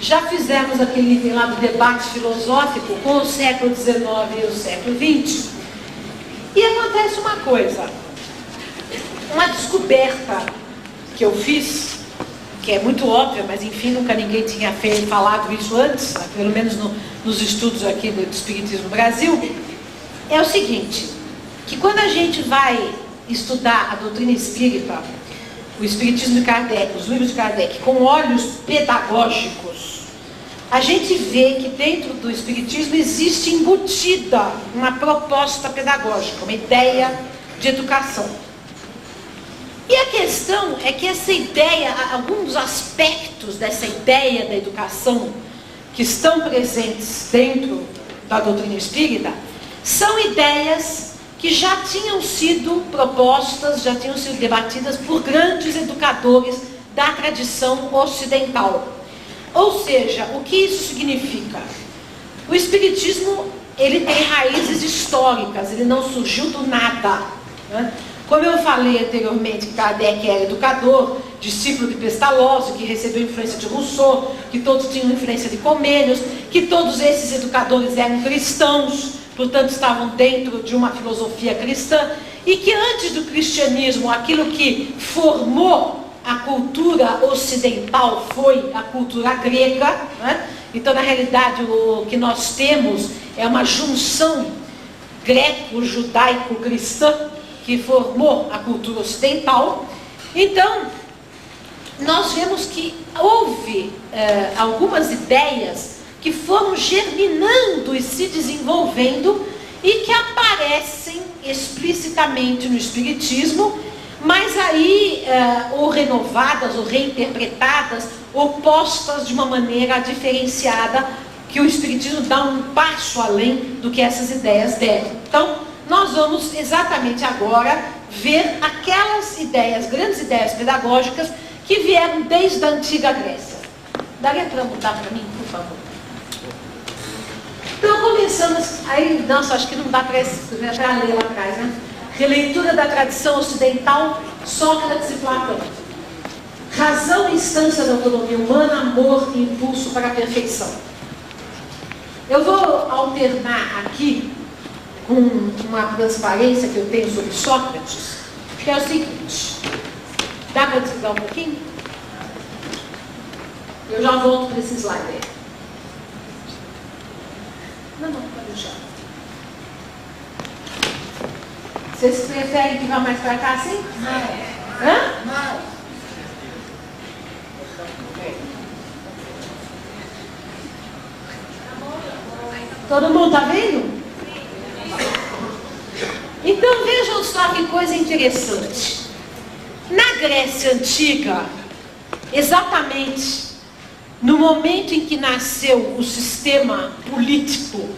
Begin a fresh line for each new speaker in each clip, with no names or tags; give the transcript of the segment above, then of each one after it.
Já fizemos aquele item lá do debate filosófico com o século XIX e o século XX. E acontece uma coisa, uma descoberta que eu fiz, que é muito óbvia, mas enfim, nunca ninguém tinha falado isso antes, pelo menos nos estudos aqui do Espiritismo no Brasil, é o seguinte, que quando a gente vai estudar a doutrina espírita, o Espiritismo de Kardec, os livros de Kardec, com olhos pedagógicos, a gente vê que dentro do Espiritismo existe embutida uma proposta pedagógica, uma ideia de educação. E a questão é que essa ideia, alguns aspectos dessa ideia da educação que estão presentes dentro da doutrina espírita, são ideias que já tinham sido propostas, já tinham sido debatidas por grandes educadores da tradição ocidental. Ou seja, o que isso significa? O Espiritismo, ele tem raízes históricas, ele não surgiu do nada, né? Como eu falei anteriormente, que Kardec era educador, discípulo de Pestalozzi, que recebeu influência de Rousseau, que todos tinham influência de Comênios, que todos esses educadores eram cristãos, portanto estavam dentro de uma filosofia cristã, e que antes do cristianismo, aquilo que formou a cultura ocidental foi a cultura grega, né? Então, na realidade, o que nós temos é uma junção greco-judaico-cristã que formou a cultura ocidental. Então, nós vemos que houve algumas ideias que foram germinando e se desenvolvendo e que aparecem explicitamente no Espiritismo, mas aí ou renovadas, ou reinterpretadas, ou postas de uma maneira diferenciada, que o Espiritismo dá um passo além do que essas ideias deram. Então, nós vamos exatamente agora ver aquelas ideias, grandes ideias pedagógicas, que vieram desde a antiga Grécia. Daria para mudar para mim, por favor? Então, começamos, aí, nossa, acho que não dá para ler lá atrás, né? Releitura da tradição ocidental, Sócrates e Platão. Razão e instância da autonomia humana, amor e impulso para a perfeição. Eu vou alternar aqui com uma transparência que eu tenho sobre Sócrates, que é o seguinte. Dá para desligar um pouquinho? Eu já volto para esse slide aí. Não, pode deixar. Vocês preferem que vá mais para cá assim? Não. Hã? Não. Todo mundo está vendo? Então vejam só que coisa interessante. Na Grécia Antiga, exatamente no momento em que nasceu o sistema político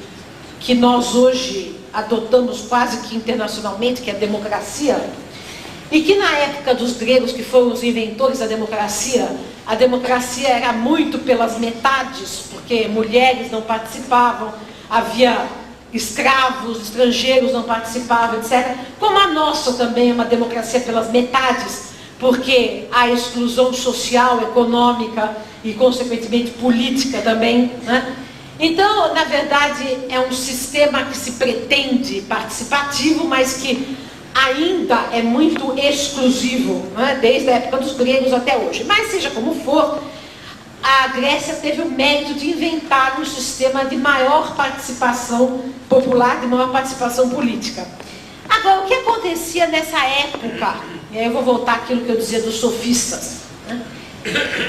que nós hoje adotamos quase que internacionalmente, que é a democracia, e que na época dos gregos, que foram os inventores da democracia, a democracia era muito pelas metades, porque mulheres não participavam, havia escravos, estrangeiros não participavam, etc. Como a nossa também é uma democracia pelas metades, porque há exclusão social, econômica e, consequentemente, política também, né? Então, na verdade, é um sistema que se pretende participativo, mas que ainda é muito exclusivo, né? Desde a época dos gregos até hoje. Mas, seja como for, a Grécia teve o mérito de inventar um sistema de maior participação popular, de maior participação política. Agora, o que acontecia nessa época, e aí eu vou voltar àquilo que eu dizia dos sofistas, né?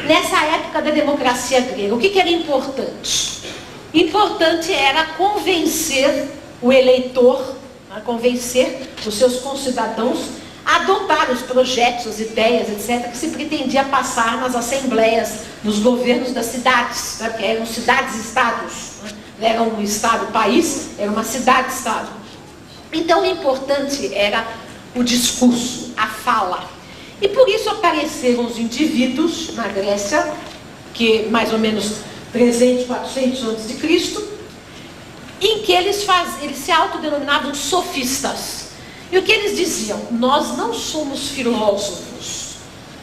Nessa época da democracia grega, o que era importante? Importante era convencer o eleitor, né? Convencer os seus concidadãos a adotar os projetos, as ideias, etc., que se pretendia passar nas assembleias, nos governos das cidades, né? Que eram cidades-estados, né? era um estado-país, era uma cidade-estado. Então o importante era o discurso, a fala. E por isso apareceram os indivíduos na Grécia, que mais ou menos 300, 400 a.C., em que eles se autodenominavam sofistas. E o que eles diziam? Nós não somos filósofos.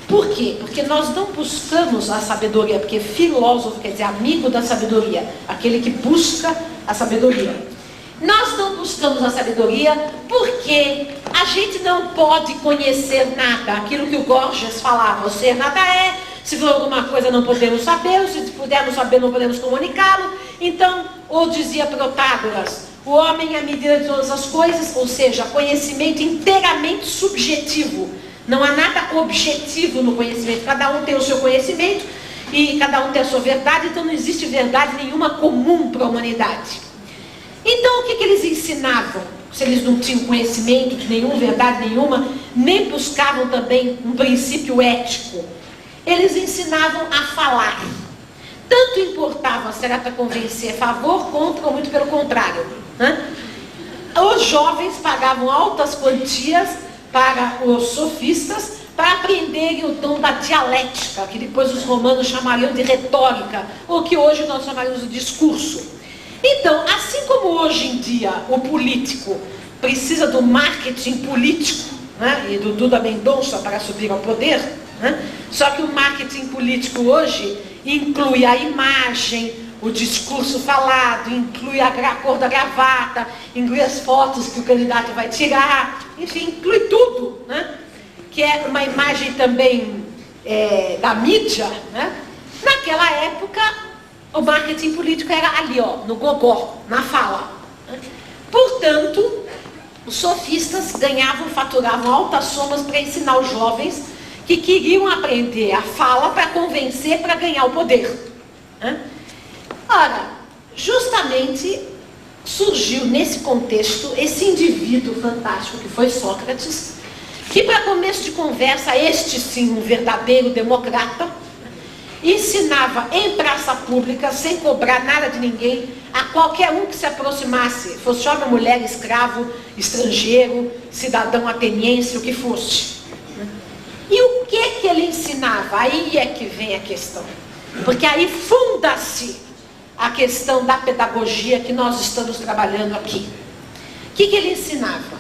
Por quê? Porque nós não buscamos a sabedoria, porque filósofo quer dizer amigo da sabedoria, aquele que busca a sabedoria. Nós não buscamos a sabedoria porque a gente não pode conhecer nada, aquilo que o Gorgias falava, o ser nada é, se for alguma coisa não podemos saber, se pudermos saber não podemos comunicá-lo. Então, ou dizia Protágoras, o homem é a medida de todas as coisas, ou seja, conhecimento inteiramente subjetivo. Não há nada objetivo no conhecimento, cada um tem o seu conhecimento e cada um tem a sua verdade, então não existe verdade nenhuma comum para a humanidade. Então o que eles ensinavam? Se eles não tinham conhecimento de nenhuma, verdade nenhuma, nem buscavam também um princípio ético, eles ensinavam a falar. Tanto importava se era para convencer a favor, contra ou muito pelo contrário, né? Os jovens pagavam altas quantias para os sofistas para aprenderem o dom da dialética, que depois os romanos chamariam de retórica, ou que hoje nós chamaríamos de discurso. Então, assim como hoje em dia o político precisa do marketing político, né, e do Duda Mendonça para subir ao poder, né, só que o marketing político hoje inclui a imagem, o discurso falado, inclui a cor da gravata, inclui as fotos que o candidato vai tirar, enfim, inclui tudo, né, que é uma imagem também da mídia, né. Naquela época o marketing político era ali, ó, no gogó, na fala. Portanto, os sofistas faturavam altas somas para ensinar os jovens que queriam aprender a fala para convencer, para ganhar o poder. Ora, justamente surgiu nesse contexto esse indivíduo fantástico que foi Sócrates, que para começo de conversa, este sim, um verdadeiro democrata, ensinava em praça pública, sem cobrar nada de ninguém, a qualquer um que se aproximasse, fosse homem, mulher, escravo, estrangeiro, cidadão ateniense, o que fosse. E o que ele ensinava? Aí é que vem a questão. Porque aí funda-se a questão da pedagogia que nós estamos trabalhando aqui. O que ele ensinava?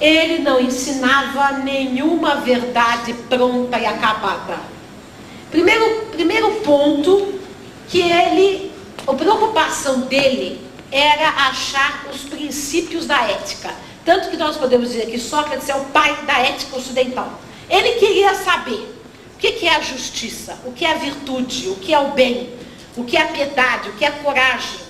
Ele não ensinava nenhuma verdade pronta e acabada. Primeiro ponto, que a preocupação dele era achar os princípios da ética. Tanto que nós podemos dizer que Sócrates é o pai da ética ocidental. Ele queria saber o que é a justiça, o que é a virtude, o que é o bem, o que é a piedade, o que é a coragem.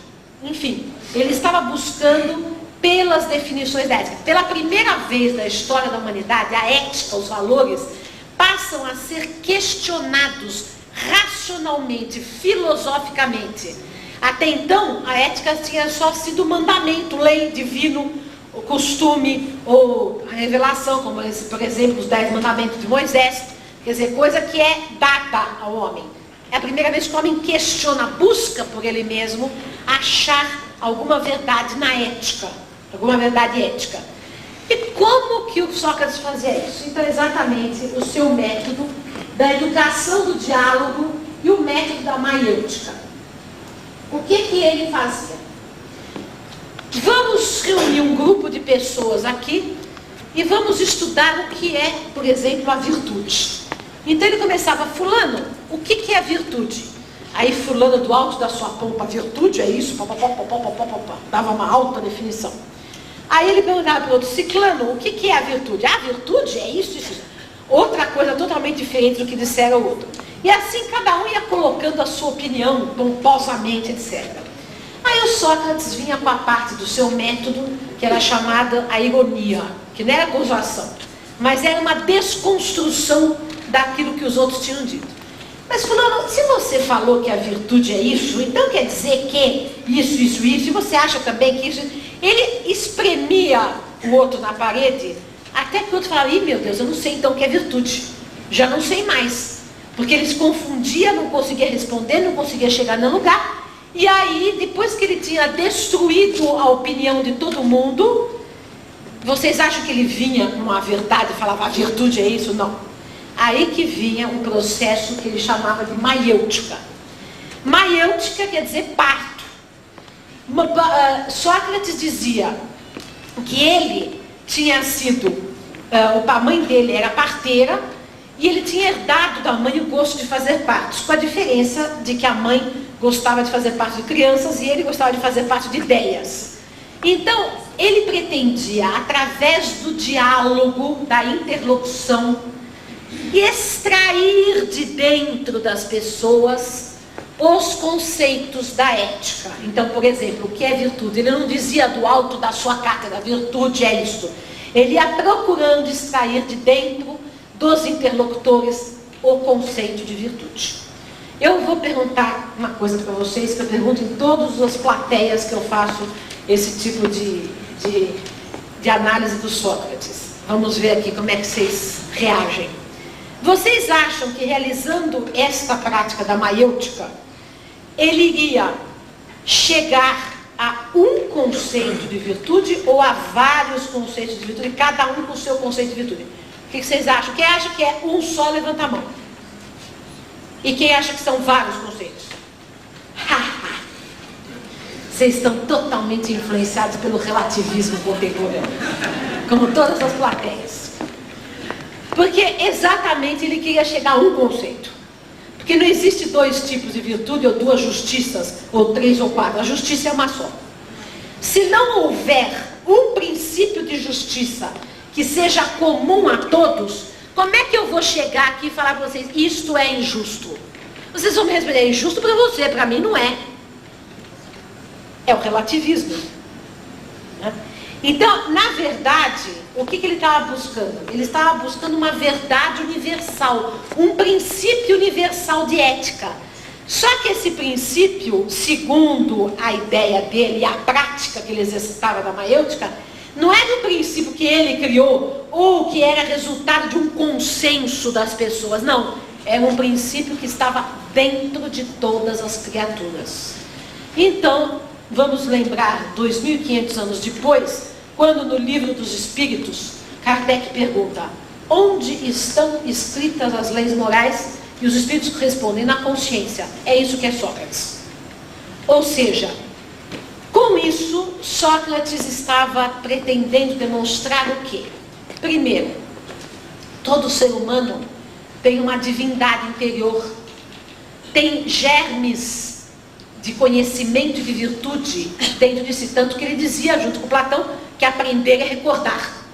Enfim, ele estava buscando pelas definições da ética. Pela primeira vez na história da humanidade, a ética, os valores, passam a ser questionados racionalmente, filosoficamente. Até então, a ética tinha só sido mandamento, lei, divino, o costume, ou a revelação, como por exemplo os 10 mandamentos de Moisés, quer dizer, coisa que é dada ao homem. É a primeira vez que o homem questiona, busca por ele mesmo achar alguma verdade na ética, alguma verdade ética. E como que o Sócrates fazia isso? Então, exatamente o seu método da educação do diálogo e o método da maiêutica. O que ele fazia? Vamos reunir um grupo de pessoas aqui e vamos estudar o que é, por exemplo, a virtude. Então ele começava, fulano, o que é a virtude? Aí fulano, do alto da sua pompa, virtude é isso, dava uma alta definição. Aí ele perguntava para o outro, ciclano, o que é a virtude? A virtude é isso, isso. Outra coisa totalmente diferente do que dissera o outro. E assim cada um ia colocando a sua opinião, pomposamente, etc. Aí o Sócrates vinha com a parte do seu método, que era chamada a ironia, que não era acusação, mas era uma desconstrução daquilo que os outros tinham dito. Mas fulano, se você falou que a virtude é isso, então quer dizer que isso, e você acha também que isso... Ele espremia o outro na parede, até que o outro falava, ih, meu Deus, eu não sei então o que é virtude. Já não sei mais. Porque ele se confundia, não conseguia responder, não conseguia chegar no lugar. E aí, depois que ele tinha destruído a opinião de todo mundo, vocês acham que ele vinha com a verdade e falava, a virtude é isso? Não. Aí que vinha o processo que ele chamava de maiêutica. Maiêutica quer dizer parto. Sócrates dizia que ele tinha sido, a mãe dele era parteira, e ele tinha herdado da mãe o gosto de fazer partos, com a diferença de que a mãe gostava de fazer parte de crianças e ele gostava de fazer parte de ideias. Então, ele pretendia, através do diálogo, da interlocução, extrair de dentro das pessoas os conceitos da ética. Então, por exemplo, o que é virtude? Ele não dizia do alto da sua cátedra, virtude é isso. Ele ia procurando extrair de dentro dos interlocutores o conceito de virtude. Eu vou perguntar uma coisa para vocês, que eu pergunto em todas as plateias que eu faço esse tipo de análise do Sócrates. Vamos ver aqui como é que vocês reagem. Vocês acham que realizando esta prática da maiêutica, ele iria chegar a um conceito de virtude ou a vários conceitos de virtude, cada um com o seu conceito de virtude? O que vocês acham? Quem acha que é um só, levanta a mão. E quem acha que são vários conceitos? Vocês estão totalmente influenciados pelo relativismo contemporâneo, como todas as plateias. Porque exatamente ele queria chegar a um conceito. Porque não existe dois tipos de virtude, ou duas justiças, ou três ou quatro. A justiça é uma só. Se não houver um princípio de justiça que seja comum a todos, como é que eu vou chegar aqui e falar para vocês, isto é injusto? Vocês vão me responder, é injusto para você, para mim não é. É o relativismo. Então, na verdade, o que ele estava buscando? Ele estava buscando uma verdade universal, um princípio universal de ética. Só que esse princípio, segundo a ideia dele e a prática que ele exercitava da maiêutica, não era um princípio que ele criou ou que era resultado de um consenso das pessoas, não. Era um princípio que estava dentro de todas as criaturas. Então, vamos lembrar, 2.500 anos depois, quando no Livro dos Espíritos, Kardec pergunta, onde estão escritas as leis morais? E os Espíritos respondem, na consciência. É isso que é Sócrates. Ou seja, com isso, Sócrates estava pretendendo demonstrar o quê? Primeiro, todo ser humano tem uma divindade interior, tem germes de conhecimento e de virtude dentro de si, tanto que ele dizia, junto com Platão, que aprender é recordar.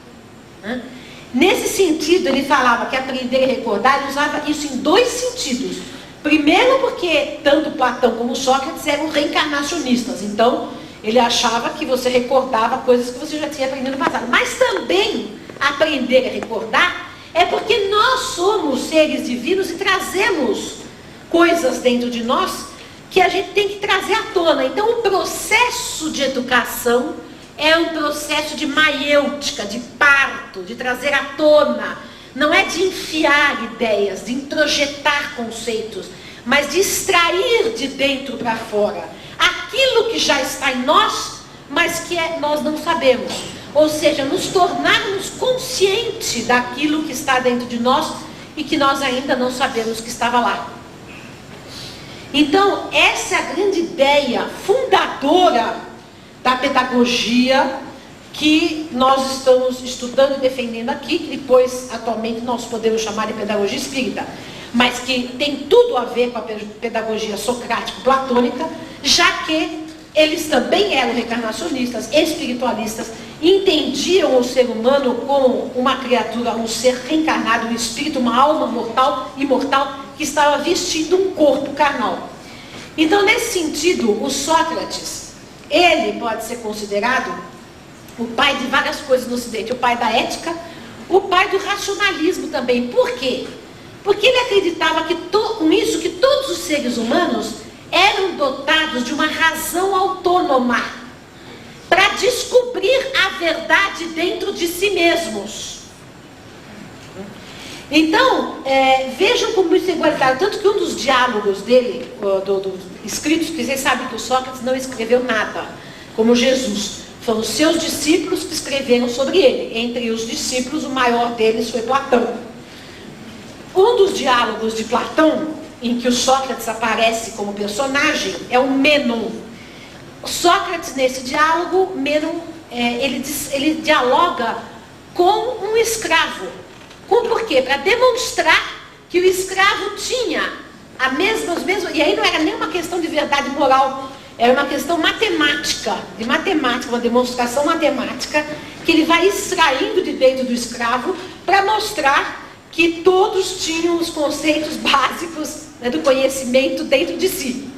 Nesse sentido, ele falava que aprender e recordar, ele usava isso em dois sentidos. Primeiro, porque tanto Platão como Sócrates eram reencarnacionistas, então ele achava que você recordava coisas que você já tinha aprendido no passado. Mas também, aprender e recordar é porque nós somos seres divinos e trazemos coisas dentro de nós que a gente tem que trazer à tona. Então, o processo de educação é um processo de maiêutica, de parto, de trazer à tona. Não é de enfiar ideias, de introjetar conceitos, mas de extrair de dentro para fora aquilo que já está em nós, mas que nós não sabemos. Ou seja, nos tornarmos conscientes daquilo que está dentro de nós e que nós ainda não sabemos que estava lá. Então, essa é a grande ideia fundadora da pedagogia que nós estamos estudando e defendendo aqui, que depois, atualmente, nós podemos chamar de pedagogia espírita, mas que tem tudo a ver com a pedagogia socrático-platônica, já que eles também eram reencarnacionistas, espiritualistas, entendiam o ser humano como uma criatura, um ser reencarnado, um espírito, uma alma mortal, imortal, que estava vestindo um corpo carnal. Então, nesse sentido, o Sócrates, ele pode ser considerado o pai de várias coisas no Ocidente, o pai da ética, o pai do racionalismo também. Por quê? Porque ele acreditava que com isso que todos os seres humanos eram dotados de uma razão autônoma para descobrir a verdade dentro de si mesmos. Então, vejam como isso é igualitário. Tanto que um dos diálogos dele, dos escritos, que vocês sabem que o Sócrates não escreveu nada, como Jesus. Foram os seus discípulos que escreveram sobre ele. Entre os discípulos, o maior deles foi Platão. Um dos diálogos de Platão, em que o Sócrates aparece como personagem, é o Mênon. Sócrates, nesse diálogo, Mênon, ele dialoga com um escravo. Por quê? Para demonstrar que o escravo tinha os mesmos... E aí não era nem uma questão de verdade moral, era uma questão matemática, uma demonstração matemática, que ele vai extraindo de dentro do escravo para mostrar que todos tinham os conceitos básicos, né, do conhecimento dentro de si.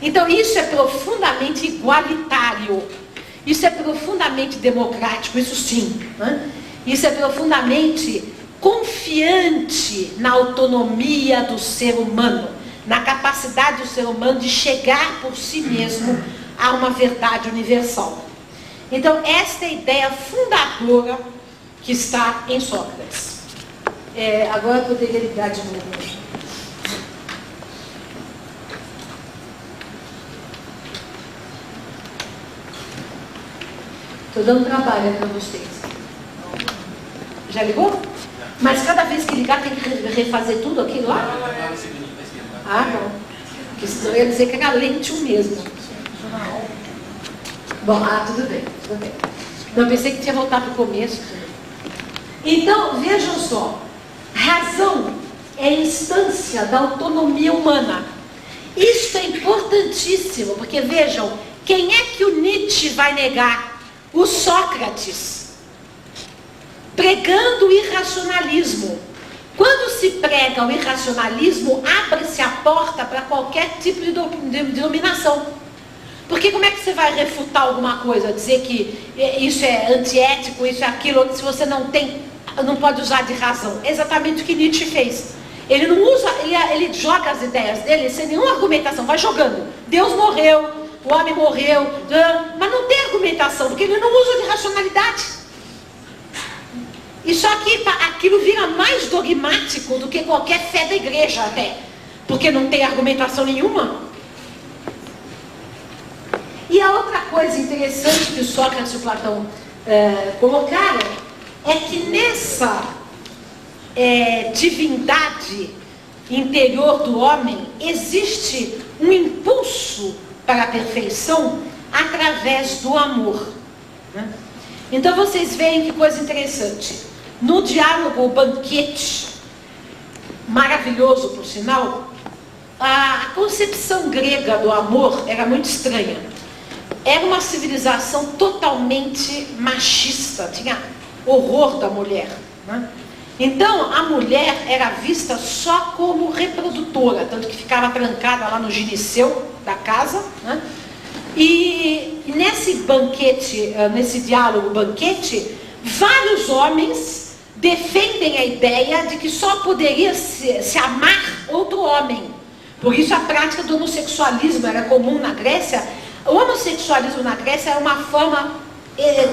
Então isso é profundamente igualitário, isso é profundamente democrático, isso sim, né? Isso é profundamente confiante na autonomia do ser humano, na capacidade do ser humano de chegar por si mesmo a uma verdade universal. Então, esta é a ideia fundadora que está em Sócrates. Agora eu poderia ligar de novo. Estou dando trabalho para vocês. Já ligou? Mas cada vez que ligar tem que refazer tudo aquilo lá? Ah, não. Porque senão eu ia dizer que era lente mesmo. Bom, tudo bem, tudo bem. Não, pensei que tinha voltado para o começo. Então, vejam só. Razão é instância da autonomia humana. Isso é importantíssimo, porque vejam, quem é que o Nietzsche vai negar? O Sócrates. Pregando o irracionalismo. Quando se prega o irracionalismo, abre-se a porta para qualquer tipo de dominação. Porque como é que você vai refutar alguma coisa, dizer que isso é antiético, isso é aquilo, se você não pode usar de razão? É exatamente o que Nietzsche fez. Ele não usa, ele joga as ideias dele sem nenhuma argumentação, vai jogando. Deus morreu, o homem morreu, mas não tem argumentação, porque ele não usa de racionalidade. E só que aquilo vira mais dogmático do que qualquer fé da igreja até, porque não tem argumentação nenhuma. E a outra coisa interessante que o Sócrates e o Platão colocaram é que nessa divindade interior do homem existe um impulso para a perfeição através do amor, né? Então vocês veem que coisa interessante. No diálogo O Banquete, maravilhoso por sinal, a concepção grega do amor era muito estranha. Era uma civilização totalmente machista, tinha horror da mulher, né? Então a mulher era vista só como reprodutora, tanto que ficava trancada lá no gineceu da casa, né? E nesse banquete, nesse diálogo Banquete, vários homens defendem a ideia de que só poderia se amar outro homem. Por isso a prática do homossexualismo era comum na Grécia. O homossexualismo na Grécia era uma forma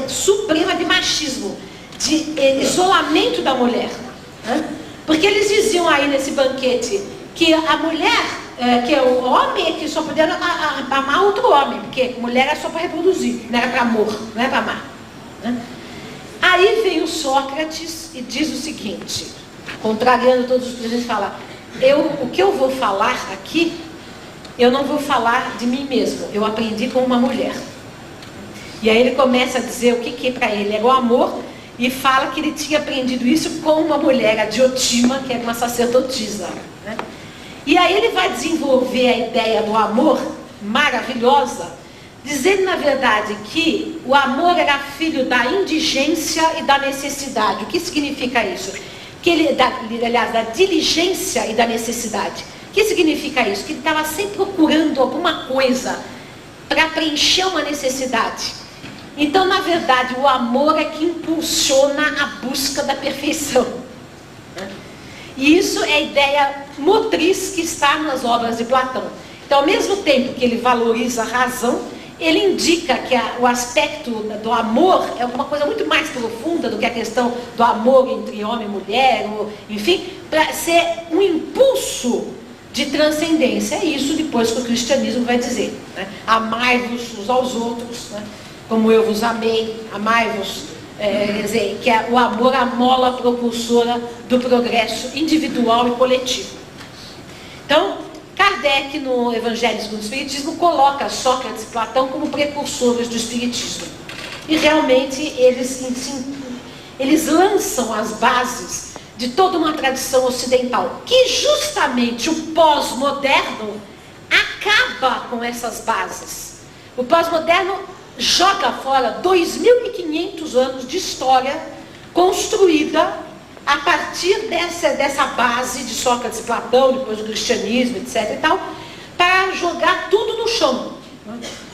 suprema de machismo, de isolamento da mulher, né? Porque eles diziam aí nesse banquete que a mulher, que o homem é que só podia amar outro homem, porque mulher era só para reproduzir, não era para amor, não era para amar, né? Aí vem o Sócrates e diz o seguinte, contrariando todos os presentes, fala: o que eu vou falar aqui, eu não vou falar de mim mesmo, eu aprendi com uma mulher. E aí ele começa a dizer o que para ele era o amor, e fala que ele tinha aprendido isso com uma mulher, a Diotima, que era uma sacerdotisa, né? E aí ele vai desenvolver a ideia do amor maravilhosa, dizendo na verdade que o amor era filho da indigência e da necessidade. O que significa isso? Aliás, da diligência e da necessidade. O que significa isso? Que ele estava sempre procurando alguma coisa para preencher uma necessidade. Então, na verdade, o amor é que impulsiona a busca da perfeição, né? E isso é a ideia motriz que está nas obras de Platão. Então, ao mesmo tempo que ele valoriza a razão, ele indica que o aspecto do amor é uma coisa muito mais profunda do que a questão do amor entre homem e mulher, ou, enfim, para ser um impulso de transcendência. É isso depois que o cristianismo vai dizer, né? Amai-vos uns aos outros, né? Como eu vos amei, amai-vos, quer dizer, que é o amor a mola propulsora do progresso individual e coletivo. Então, Kardec, no Evangelho segundo o Espiritismo, coloca Sócrates e Platão como precursores do Espiritismo. E realmente eles lançam as bases de toda uma tradição ocidental, que justamente o pós-moderno acaba com essas bases. O pós-moderno joga fora 2.500 anos de história construída a partir dessa base de Sócrates e Platão, depois do cristianismo, etc. e tal, para jogar tudo no chão.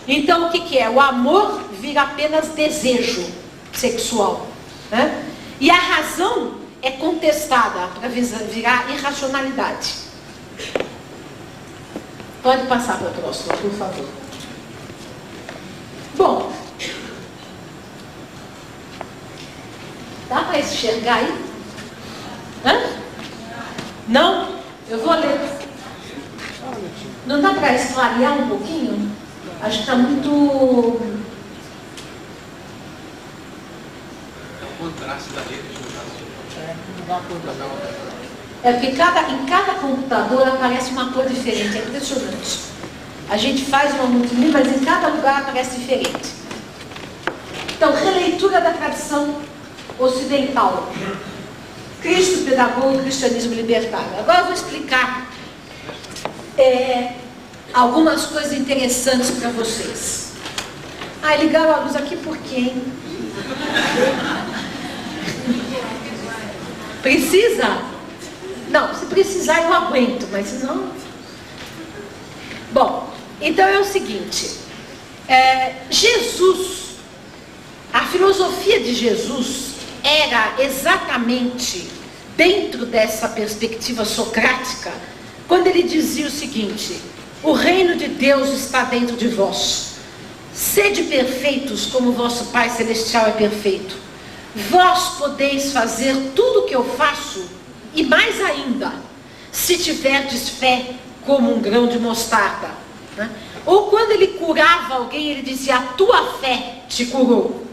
Então, o que é? O amor vira apenas desejo sexual, né? E a razão é contestada para virar irracionalidade. Pode passar para a próxima, por favor. Bom, dá para enxergar aí? Hã? Não? Eu vou ler. Não dá para esclarear um pouquinho? Acho que está muito...
É o contraste da letra.
É porque em cada computador aparece uma cor diferente, é impressionante. A gente faz uma multimídia, mas em cada lugar aparece diferente. Então, releitura da tradição ocidental. Cristo pedagogo, cristianismo libertário. Agora eu vou explicar algumas coisas interessantes para vocês. Ligaram a luz aqui por quê, hein? Precisa? Não, se precisar eu aguento, mas se não... Bom, então é o seguinte, Jesus, a filosofia de Jesus era exatamente dentro dessa perspectiva socrática, quando ele dizia o seguinte: o reino de Deus está dentro de vós, sede perfeitos como vosso Pai Celestial é perfeito. Vós podeis fazer tudo o que eu faço, e mais ainda, se tiverdes fé como um grão de mostarda, né? Ou quando ele curava alguém, ele dizia: a tua fé te curou.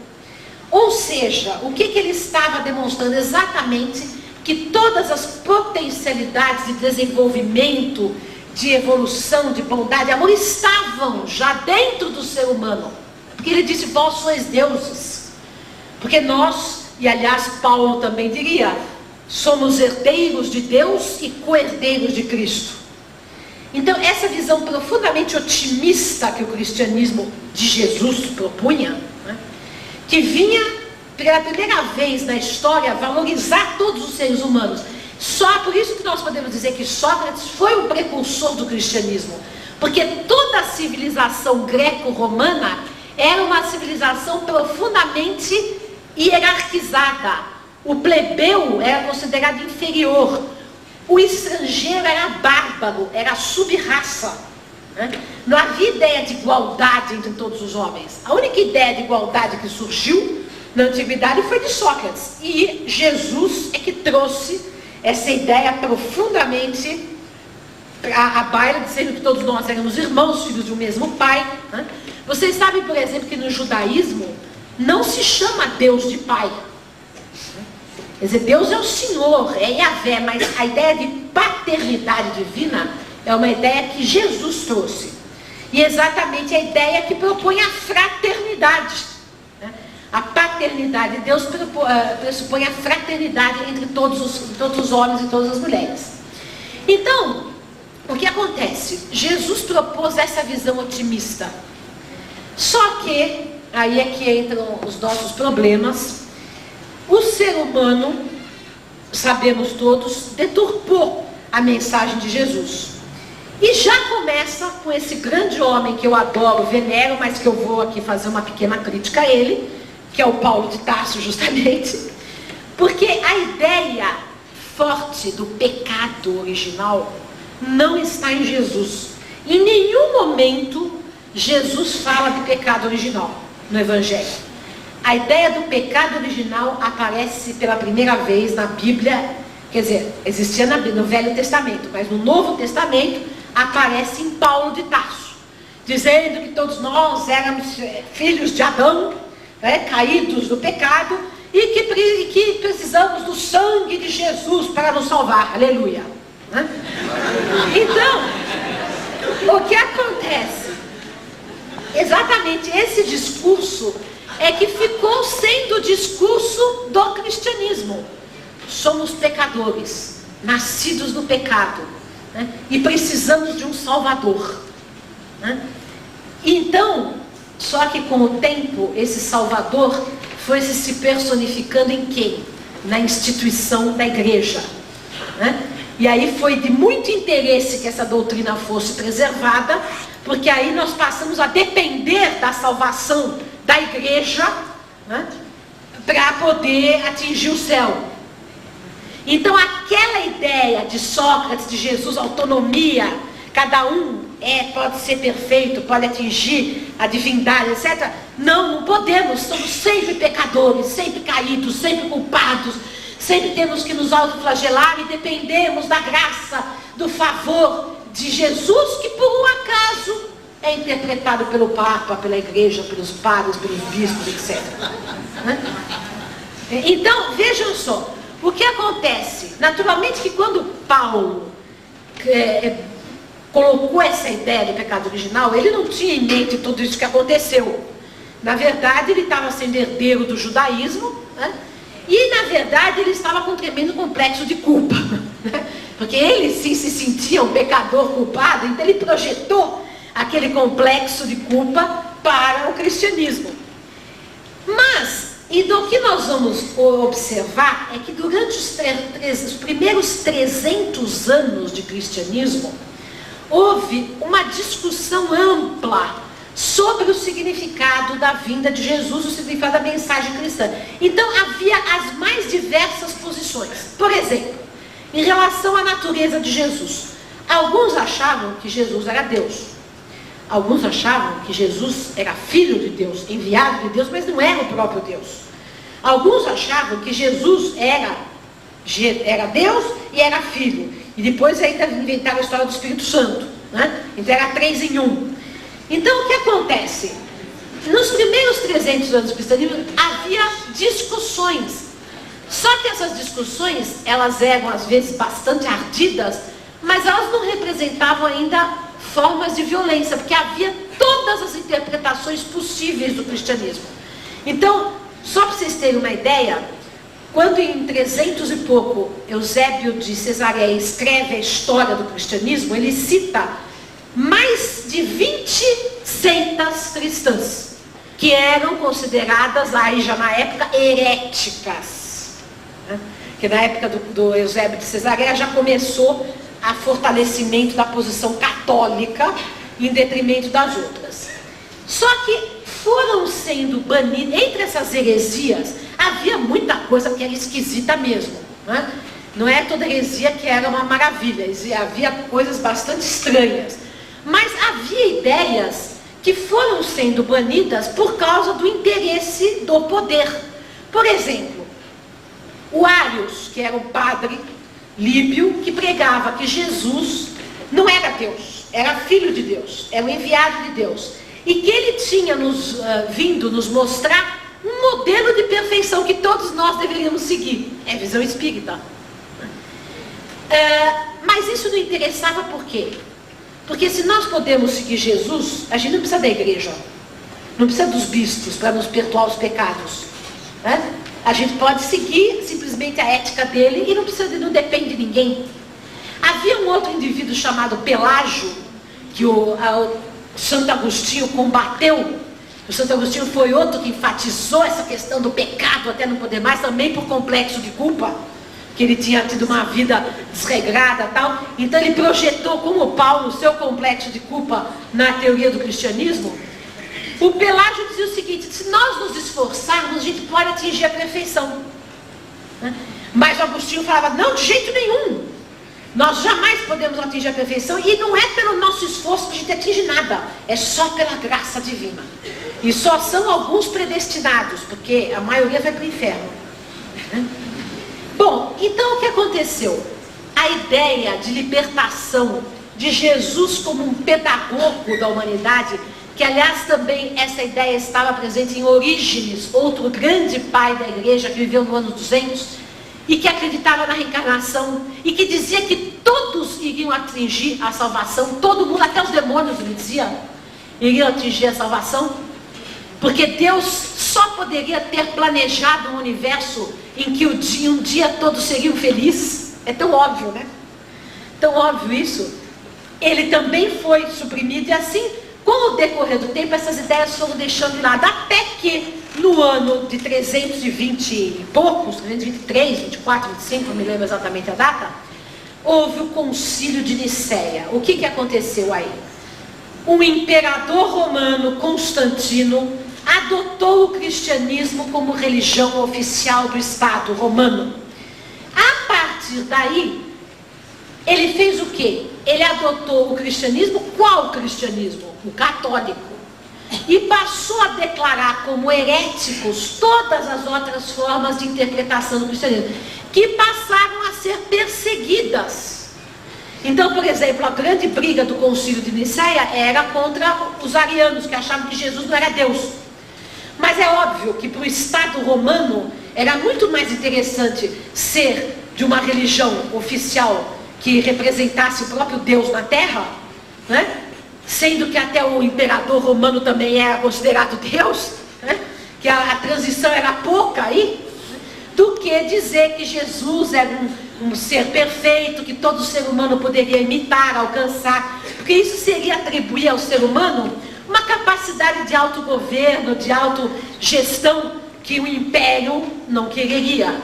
Ou seja, o que ele estava demonstrando? Exatamente que todas as potencialidades de desenvolvimento, de evolução, de bondade, de amor, estavam já dentro do ser humano. Porque ele disse: vós sois deuses. Porque nós, e aliás Paulo também diria, somos herdeiros de Deus e co-herdeiros de Cristo. Então essa visão profundamente otimista que o cristianismo de Jesus propunha, né, que vinha pela primeira vez na história valorizar todos os seres humanos. Só por isso que nós podemos dizer que Sócrates foi o precursor do cristianismo, porque toda a civilização greco-romana era uma civilização profundamente hierarquizada. O plebeu era considerado inferior, o estrangeiro era bárbaro, era sub-raça, né? Não havia ideia de igualdade entre todos os homens. A única ideia de igualdade que surgiu na antiguidade foi de Sócrates, e Jesus é que trouxe essa ideia profundamente à baila, dizendo que todos nós éramos irmãos, filhos de um mesmo pai, né? Vocês sabem, por exemplo, que no judaísmo não se chama Deus de pai. Quer dizer, Deus é o Senhor, é Yahvé, mas a ideia de paternidade divina é uma ideia que Jesus trouxe. E exatamente a ideia que propõe a fraternidade, né? A paternidade de Deus pressupõe a fraternidade entre todos os homens e todas as mulheres. Então, o que acontece? Jesus propôs essa visão otimista. Só que, aí é que entram os nossos problemas. O ser humano, sabemos todos, deturpou a mensagem de Jesus. E já começa com esse grande homem que eu adoro, venero, mas que eu vou aqui fazer uma pequena crítica a ele, que é o Paulo de Tarso, justamente. Porque a ideia forte do pecado original não está em Jesus. Em nenhum momento Jesus fala de pecado original no Evangelho. A ideia do pecado original aparece pela primeira vez na Bíblia, quer dizer, existia no Velho Testamento, mas no Novo Testamento aparece em Paulo de Tarso, dizendo que todos nós éramos filhos de Adão, caídos do pecado, e que precisamos do sangue de Jesus para nos salvar. Aleluia. Então, o que acontece? Exatamente esse discurso é que ficou sendo o discurso do cristianismo. Somos pecadores, nascidos no pecado, e precisamos de um Salvador. Então, só que com o tempo, esse Salvador foi se personificando em quem? Na instituição da igreja. E aí foi de muito interesse que essa doutrina fosse preservada, porque aí nós passamos a depender da salvação da igreja, para poder atingir o céu. Então aquela ideia de Sócrates, de Jesus, autonomia, cada um pode ser perfeito, pode atingir a divindade, etc. Não podemos, somos sempre pecadores, sempre caídos, sempre culpados, sempre temos que nos autoflagelar e dependemos da graça, do favor de Jesus, que por um acaso é interpretado pelo Papa, pela igreja, pelos padres, pelos bispos, etc. Então, vejam só, o que acontece? Naturalmente que quando Paulo colocou essa ideia do pecado original, ele não tinha em mente tudo isso que aconteceu. Na verdade, ele estava sendo herdeiro do judaísmo, e na verdade ele estava com um tremendo complexo de culpa, porque ele sim se sentia um pecador culpado, então ele projetou aquele complexo de culpa para o cristianismo. Mas, e do que nós vamos observar é que durante os primeiros 300 anos de cristianismo, houve uma discussão ampla sobre o significado da vinda de Jesus, o significado da mensagem cristã. Então havia as mais diversas posições. Por exemplo, em relação à natureza de Jesus, alguns achavam que Jesus era Deus. Alguns achavam que Jesus era filho de Deus, enviado de Deus, mas não era o próprio Deus. Alguns achavam que Jesus era Deus e era filho. E depois ainda inventaram a história do Espírito Santo, Então era 3 em 1. Então o que acontece? Nos primeiros 300 anos do cristianismo havia discussões. Só que essas discussões, elas eram às vezes bastante ardidas, mas elas não representavam ainda formas de violência, porque havia todas as interpretações possíveis do cristianismo. Então, só para vocês terem uma ideia, quando em 300 e pouco Eusébio de Cesareia escreve a história do cristianismo, ele cita mais de 20 seitas cristãs, que eram consideradas, aí já na época, heréticas. Que na época do Eusébio de Cesareia já começou a fortalecimento da posição católica em detrimento das outras. Só que foram sendo banidas, entre essas heresias, havia muita coisa que era esquisita mesmo. Não é toda heresia que era uma maravilha, havia coisas bastante estranhas. Mas havia ideias que foram sendo banidas por causa do interesse do poder. Por exemplo, o Arius, que era um padre líbio, que pregava que Jesus não era Deus, era filho de Deus, era o enviado de Deus, e que ele tinha vindo nos mostrar um modelo de perfeição que todos nós deveríamos seguir. É visão espírita. Mas isso não interessava por quê? Porque se nós podemos seguir Jesus, a gente não precisa da igreja, não precisa dos bispos para nos perdoar os pecados. A gente pode seguir simplesmente a ética dele e não depende de ninguém. Havia um outro indivíduo chamado Pelágio, que o Santo Agostinho combateu. O Santo Agostinho foi outro que enfatizou essa questão do pecado até não poder mais, também por complexo de culpa, que ele tinha tido uma vida desregrada e tal. Então ele projetou, como Paulo, o seu complexo de culpa na teoria do cristianismo. O Pelágio dizia o seguinte: se nós nos esforçarmos, a gente pode atingir a perfeição. Mas o Agostinho falava: não, de jeito nenhum. Nós jamais podemos atingir a perfeição, e não é pelo nosso esforço que a gente atinge nada, é só pela graça divina. E só são alguns predestinados, porque a maioria vai para o inferno. Bom, então o que aconteceu? A ideia de libertação de Jesus como um pedagogo da humanidade, que aliás também essa ideia estava presente em Orígenes, outro grande pai da igreja que viveu no ano 200, e que acreditava na reencarnação, e que dizia que todos iriam atingir a salvação, todo mundo, até os demônios, ele dizia, iriam atingir a salvação, porque Deus só poderia ter planejado um universo em que um dia todos seriam felizes. É tão óbvio, né? Tão óbvio isso. Ele também foi suprimido, e assim, com o decorrer do tempo, essas ideias foram deixando de lado, até que no ano de 320 e poucos, 323, 24, 25, não me lembro exatamente a data, houve o concílio de Nicéia. O que aconteceu aí? O imperador romano Constantino adotou o cristianismo como religião oficial do Estado romano. A partir daí, ele fez o quê? Ele adotou o cristianismo. Qual cristianismo? O católico. E passou a declarar como heréticos todas as outras formas de interpretação do cristianismo, que passaram a ser perseguidas. Então, por exemplo, a grande briga do concílio de Nicéia era contra os arianos, que achavam que Jesus não era Deus. Mas é óbvio que para o Estado romano era muito mais interessante ser de uma religião oficial que representasse o próprio Deus na terra, né? Sendo que até o imperador romano também era considerado Deus, né? Que a transição era pouca aí, do que dizer que Jesus era um ser perfeito, que todo ser humano poderia imitar, alcançar, porque isso seria atribuir ao ser humano uma capacidade de autogoverno, de autogestão, que o império não quereria,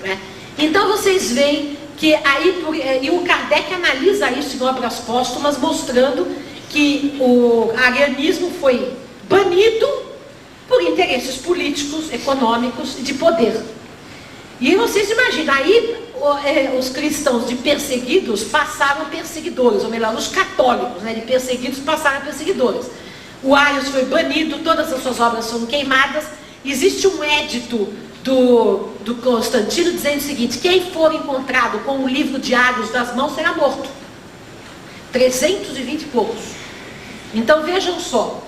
né? Então vocês veem que aí, e o Kardec analisa isso em obras póstumas, mostrando que o arianismo foi banido por interesses políticos, econômicos e de poder. E vocês imaginam, aí os cristãos de perseguidos passaram a perseguidores, ou melhor, os católicos, né, de perseguidos passaram a perseguidores. O Arius foi banido, todas as suas obras foram queimadas. Existe um édito do Constantino dizendo o seguinte: quem for encontrado com o livro de Arius nas mãos será morto. 320 e poucos. Então vejam só,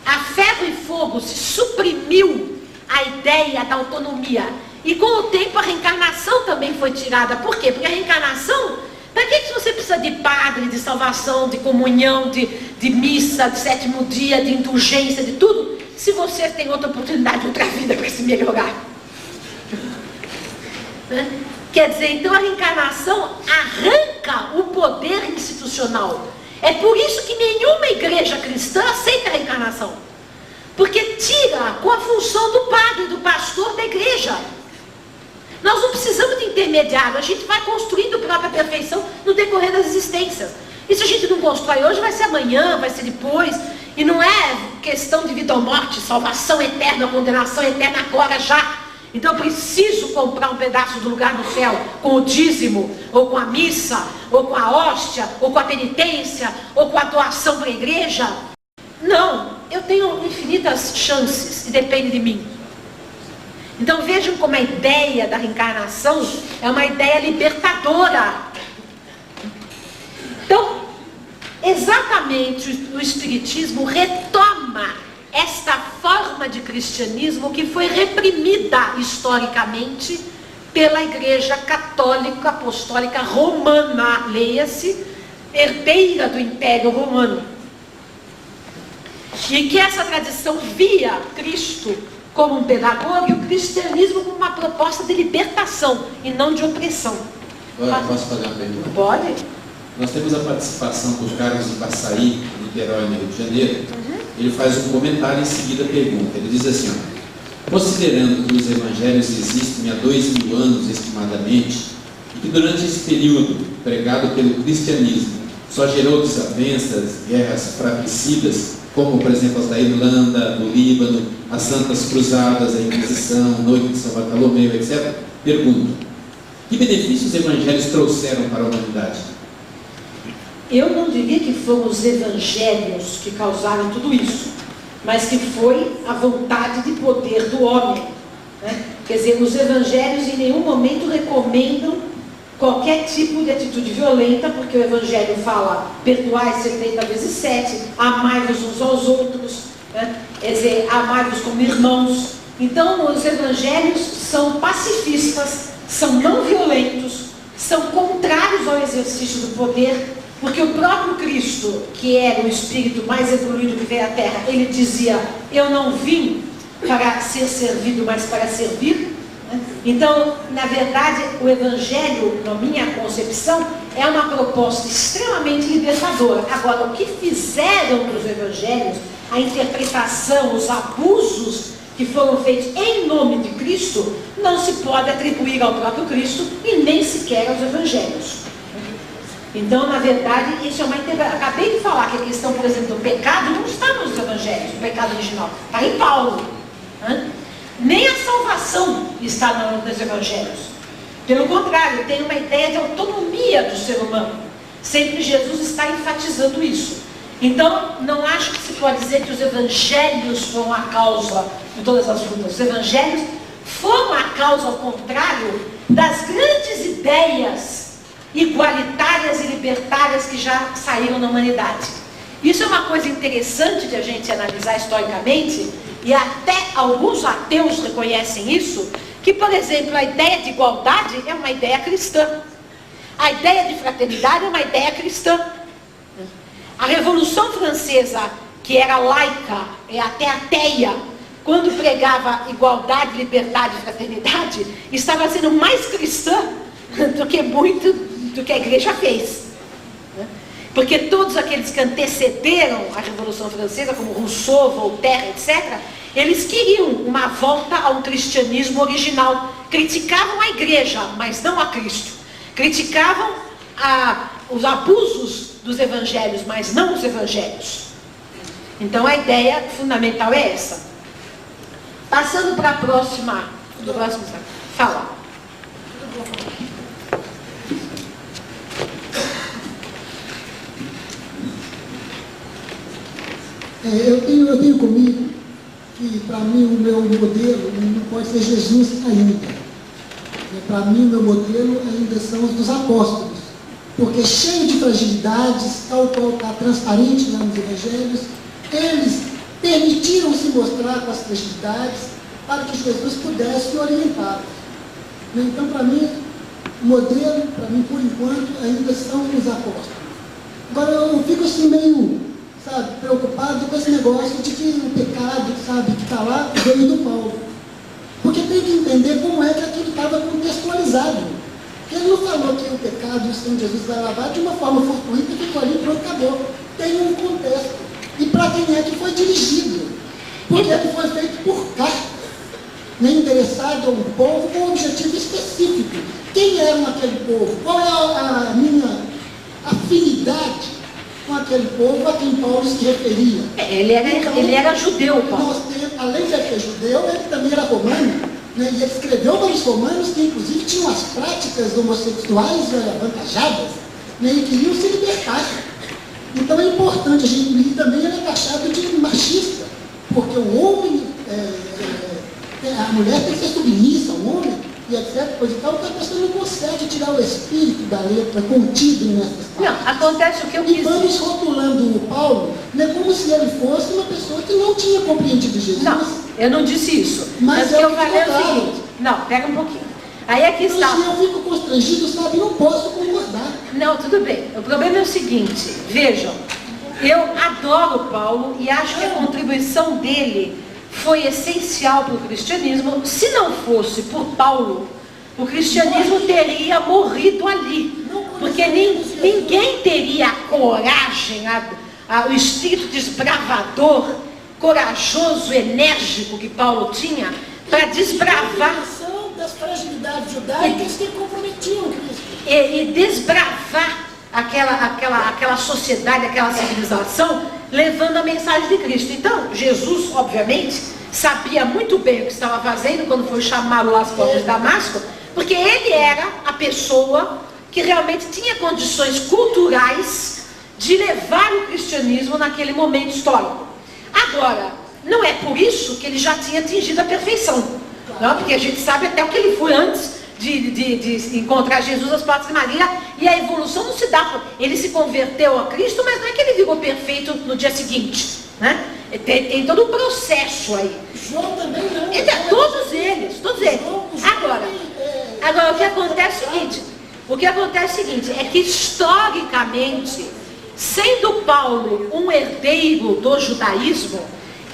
a ferro e fogo se suprimiu a ideia da autonomia, e com o tempo a reencarnação também foi tirada. Por quê? Porque a reencarnação, para que você precisa de padre, de salvação, de comunhão, de missa, de sétimo dia, de indulgência, de tudo, se você tem outra oportunidade, outra vida para se melhorar? Quer dizer, então a reencarnação arranca o poder institucional. É por isso que nenhuma igreja cristã aceita a reencarnação, porque tira com a função do padre, do pastor da igreja. Nós não precisamos de intermediário, a gente vai construindo a própria perfeição no decorrer das existências. E se a gente não constrói hoje, vai ser amanhã, vai ser depois. E não é questão de vida ou morte, salvação eterna, condenação eterna agora já. Então eu preciso comprar um pedaço do lugar no céu com o dízimo, ou com a missa, ou com a hóstia, ou com a penitência, ou com a doação para a igreja. Não, eu tenho infinitas chances e depende de mim. Então vejam como a ideia da reencarnação é uma ideia libertadora. Então, exatamente o Espiritismo retoma esta forma de cristianismo que foi reprimida historicamente pela Igreja Católica Apostólica Romana, leia-se, herdeira do Império Romano. E que essa tradição via Cristo como um pedagogo e o cristianismo como uma proposta de libertação e não de opressão.
Agora, posso fazer uma pergunta?
Pode.
Nós temos a participação do Carlos de Passaí, Niterói, no Rio de Janeiro. Ele faz um comentário e em seguida pergunta. Ele diz assim: considerando que os evangelhos existem há 2000 anos estimadamente, e que durante esse período pregado pelo cristianismo só gerou desavenças, guerras fratricidas, como por exemplo as da Irlanda, do Líbano, as Santas Cruzadas, a Inquisição, Noite de São Bartolomeu, etc. Pergunto: Que benefícios os evangelhos trouxeram para a humanidade?
Eu não diria que foram os evangelhos que causaram tudo isso, mas que foi a vontade de poder do homem, né? Quer dizer, os evangelhos em nenhum momento recomendam qualquer tipo de atitude violenta, porque o evangelho fala: perdoai 70 vezes 7, amai-vos uns aos outros, né? Quer dizer, amai-vos como irmãos. Então os evangelhos são pacifistas, são não violentos, são contrários ao exercício do poder, porque o próprio Cristo, que era o espírito mais evoluído que veio à Terra, ele dizia: eu não vim para ser servido, mas para servir. Então, na verdade, o Evangelho, na minha concepção, é uma proposta extremamente libertadora. Agora, o que fizeram nos Evangelhos, a interpretação, os abusos que foram feitos em nome de Cristo, não se pode atribuir ao próprio Cristo e nem sequer aos Evangelhos. Então, na verdade, isso é uma interpretação. Acabei de falar que a questão, por exemplo, do pecado não está nos Evangelhos, o pecado original, está em Paulo. Nem a salvação está nos Evangelhos. Pelo contrário, tem uma ideia de autonomia do ser humano. Sempre Jesus está enfatizando isso. Então, não acho que se pode dizer que os Evangelhos foram a causa de todas as lutas. Os Evangelhos foram a causa, ao contrário, das grandes ideias igualitárias e libertárias que já saíram na humanidade. Isso é uma coisa interessante de a gente analisar historicamente, e até alguns ateus reconhecem isso, que, por exemplo, a ideia de igualdade é uma ideia cristã. A ideia de fraternidade é uma ideia cristã. A Revolução Francesa, que era laica e até ateia, quando pregava igualdade, liberdade e fraternidade, estava sendo mais cristã do que a igreja fez. Porque todos aqueles que antecederam a Revolução Francesa, como Rousseau, Voltaire, etc., eles queriam uma volta a um cristianismo original. Criticavam a igreja, mas não a Cristo. Criticavam os abusos dos evangelhos, mas não os evangelhos. Então a ideia fundamental é essa. Passando para a próxima. Fala.
Eu tenho comigo que, para mim, o meu modelo não pode ser Jesus ainda. Para mim, o meu modelo ainda são os dos apóstolos. Porque cheio de fragilidades, tal qual está transparente lá nos evangelhos, eles permitiram se mostrar com as fragilidades para que Jesus pudesse orientá-los. Então, para mim, o modelo, para mim, por enquanto, ainda são os apóstolos. Agora, eu fico assim meio, preocupado com esse negócio de que o pecado, que está lá, veio do Paulo. Porque tem que entender como é que aquilo estava contextualizado. Ele não falou que o pecado e o Senhor Jesus vai lavar de uma forma fortuita, ficou ali e pronto, acabou. Tem um contexto. E para quem é que foi dirigido? Porque ele foi feito por carta, endereçado a um povo com um objetivo específico. Quem era aquele povo? Qual é a minha afinidade com aquele povo a quem Paulo se referia?
Ele era judeu, Paulo.
Além de ser judeu, ele também era romano. E ele escreveu para os romanos que, inclusive, tinham as práticas homossexuais avantajadas, e queriam se libertar. Então é importante, e também ele é taxado de machista, porque o homem, a mulher tem que ser submissa ao homem, e etc. Coisa e tal, porque a pessoa não consegue tirar o espírito da letra contido nessas partes.
Não, acontece o que eu
E
quis
vamos
dizer.
rotulando o Paulo, como se ele fosse uma pessoa que não tinha compreendido Jesus.
Não, eu não disse isso.
Mas
o que eu
é
falei é o
claro.
seguinte. Não, pega um pouquinho. Aí aqui
Então,
está.
se eu fico constrangido, não posso concordar.
Não, tudo bem. O problema é o seguinte, vejam, eu adoro Paulo e acho que a contribuição dele foi essencial para o cristianismo. Se não fosse por Paulo, o cristianismo teria morrido ali. Porque ninguém teria a coragem, o espírito desbravador, corajoso, enérgico que Paulo tinha para desbravar
das fragilidades judaicas que comprometiam Cristo.
E desbravar aquela sociedade, aquela civilização, levando a mensagem de Cristo. Então, Jesus, obviamente, sabia muito bem o que estava fazendo quando foi chamá-lo às portas de Damasco, porque ele era a pessoa que realmente tinha condições culturais de levar o cristianismo naquele momento histórico. Agora, não é por isso que ele já tinha atingido a perfeição, não? Porque a gente sabe até o que ele foi antes de encontrar Jesus às portas de Maria, e a evolução não se dá. Ele se converteu a Cristo, mas não é que ele virou perfeito no dia seguinte, né? Tem todo um processo aí.
João também não.
Todos eles. Agora, o que acontece é o seguinte, é que historicamente, sendo Paulo um herdeiro do judaísmo,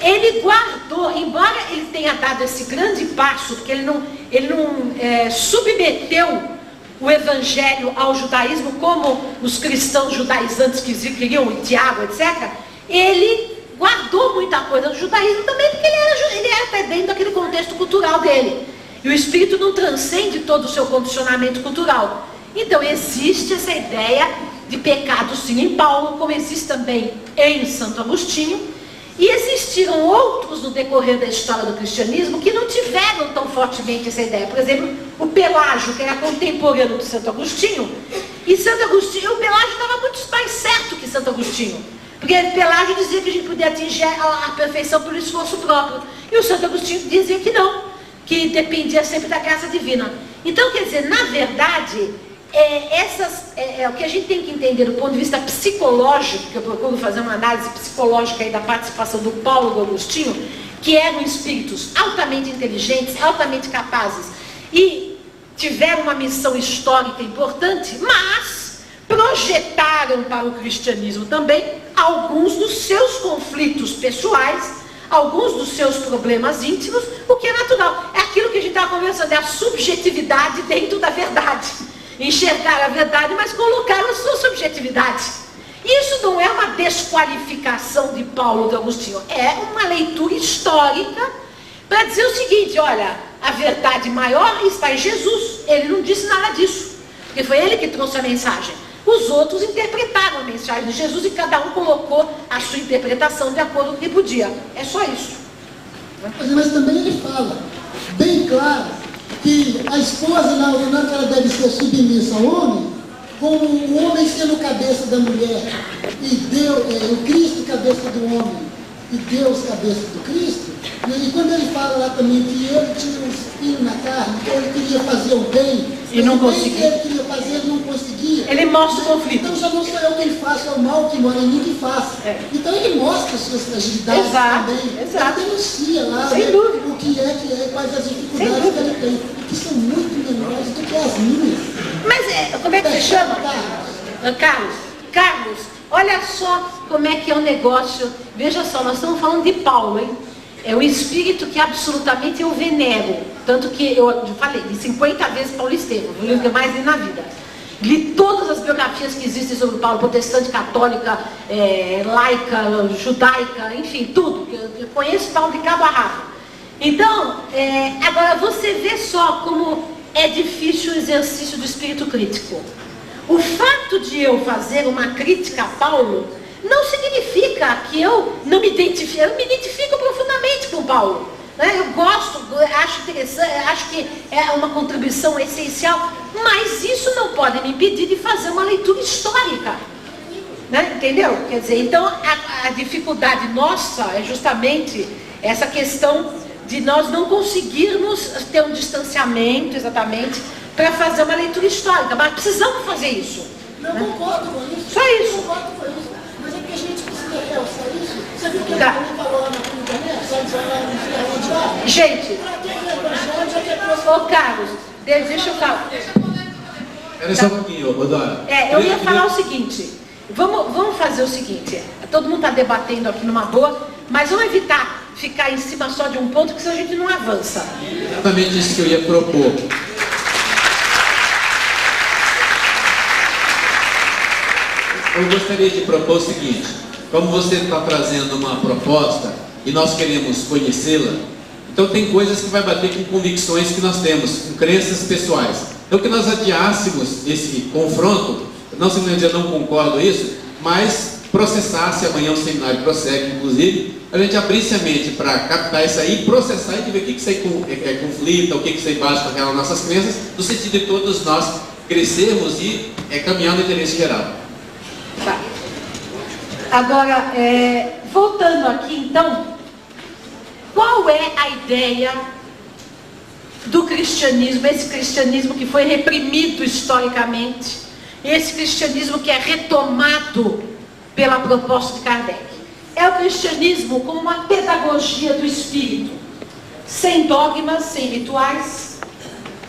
ele guardou, embora ele tenha dado esse grande passo, porque ele não submeteu o evangelho ao judaísmo como os cristãos judaizantes que queriam, e Tiago, etc., ele guardou muita coisa do judaísmo também, porque ele era até dentro daquele contexto cultural dele. E o Espírito não transcende todo o seu condicionamento cultural. Então existe essa ideia de pecado sim em Paulo, como existe também em Santo Agostinho, e existiram outros no decorrer da história do cristianismo que não tiveram tão fortemente essa ideia. Por exemplo, o Pelágio, que era contemporâneo de Santo Agostinho, e o Pelágio estava muito mais certo que Santo Agostinho, porque Pelágio dizia que a gente podia atingir a perfeição pelo esforço próprio, e o Santo Agostinho dizia que não, que dependia sempre da graça divina. Então, quer dizer, na verdade, o que a gente tem que entender do ponto de vista psicológico, que eu procuro fazer uma análise psicológica aí da participação do Paulo e do Agostinho, que eram espíritos altamente inteligentes, altamente capazes, e tiveram uma missão histórica importante, mas projetaram para o cristianismo também alguns dos seus conflitos pessoais, alguns dos seus problemas íntimos, o que é natural. É aquilo que a gente estava conversando, é a subjetividade dentro da verdade. Enxergar a verdade, mas colocar a sua subjetividade. Isso não é uma desqualificação de Paulo e de Agostinho, é uma leitura histórica para dizer o seguinte: olha, a verdade maior está em Jesus. Ele não disse nada disso, porque foi ele que trouxe a mensagem. Os outros interpretaram a mensagem de Jesus e cada um colocou a sua interpretação de acordo com o que podia. É só isso.
Mas também ele fala bem claro que a esposa, não que ela deve ser submissa ao homem, como o homem sendo cabeça da mulher, e Deus, o Cristo cabeça do homem, e Deus cabeça do Cristo. E quando ele fala lá também que ele tinha um espinho na carne, que ele queria fazer o bem,
e não conseguia.
Ele queria fazer, ele não conseguia.
Ele mostra o conflito.
Então já não sou eu quem faço, é o mal que mora em mim que faz. Então ele mostra as suas fragilidades também.
Exato.
Ele denuncia lá,
sem dúvida,
o que é, quais as dificuldades que ele tem, que são muito menores do que as minhas.
Mas como é que se chama? Carlos, olha só como é que é o negócio. Veja só, nós estamos falando de Paulo, hein? É um espírito que absolutamente eu venero. Tanto que eu falei, de 50 vezes Paulo Estevam, o livro que eu mais li na vida. Li todas as biografias que existem sobre Paulo, protestante, católica, laica, judaica, enfim, tudo. Eu conheço Paulo de cabo a rabo. Então, agora você vê só como é difícil o exercício do espírito crítico. O fato de eu fazer uma crítica a Paulo não significa que eu não me identifico. Eu me identifico profundamente com Paulo, né? Eu gosto, acho interessante, acho que é uma contribuição essencial, mas isso não pode me impedir de fazer uma leitura histórica, né? Entendeu? Quer dizer, então a dificuldade nossa é justamente essa questão de nós não conseguirmos ter um distanciamento exatamente para fazer uma leitura histórica, mas precisamos fazer isso.
Não, né? Concordo com isso.
Só isso.
Concordo com isso. Mas é que a gente precisa realçar isso. Você viu que ele falou lá na internet? Sabe onde lá?
Gente, ô Carlos, deixa eu falar.
Espera só um pouquinho, Rodora.
Eu ia falar o seguinte. Vamos fazer o seguinte. Todo mundo está debatendo aqui numa boa, mas vamos evitar ficar em cima só de um ponto, porque senão a gente não avança.
Exatamente isso que eu ia propor. Eu gostaria de propor o seguinte: como você está trazendo uma proposta e nós queremos conhecê-la, então tem coisas que vai bater com convicções que nós temos, com crenças pessoais. Então que nós adiássemos esse confronto, não simplesmente dizer não concordo com isso, mas processasse, amanhã o seminário prossegue, inclusive, a gente abrisse a mente para captar isso aí, processar e ver o que isso aí conflita, o que isso aí bate com aquelas nossas crenças, no sentido de todos nós crescermos e caminhar no interesse geral.
Tá. Agora, voltando aqui então, qual é a ideia do cristianismo, esse cristianismo que foi reprimido historicamente, esse cristianismo que é retomado pela proposta de Kardec? É o cristianismo como uma pedagogia do espírito, sem dogmas, sem rituais,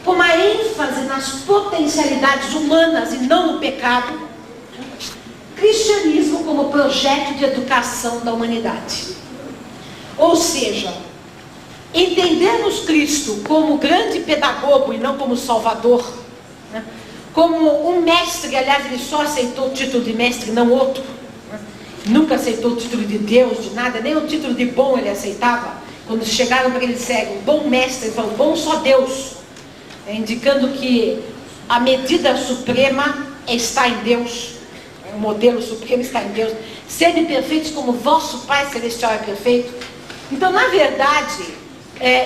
com uma ênfase nas potencialidades humanas e não no pecado. Cristianismo como projeto de educação da humanidade. Ou seja, entendermos Cristo como grande pedagogo e não como salvador, né? Como um mestre, aliás, ele só aceitou o título de mestre, não outro, né? Nunca aceitou o título de Deus, de nada, nem o título de bom ele aceitava. Quando chegaram para ele disseram, bom mestre, ele falou, bom só Deus, indicando que a medida suprema está em Deus, o modelo supremo está em Deus. Sede perfeitos como vosso Pai Celestial é perfeito. Então, na verdade,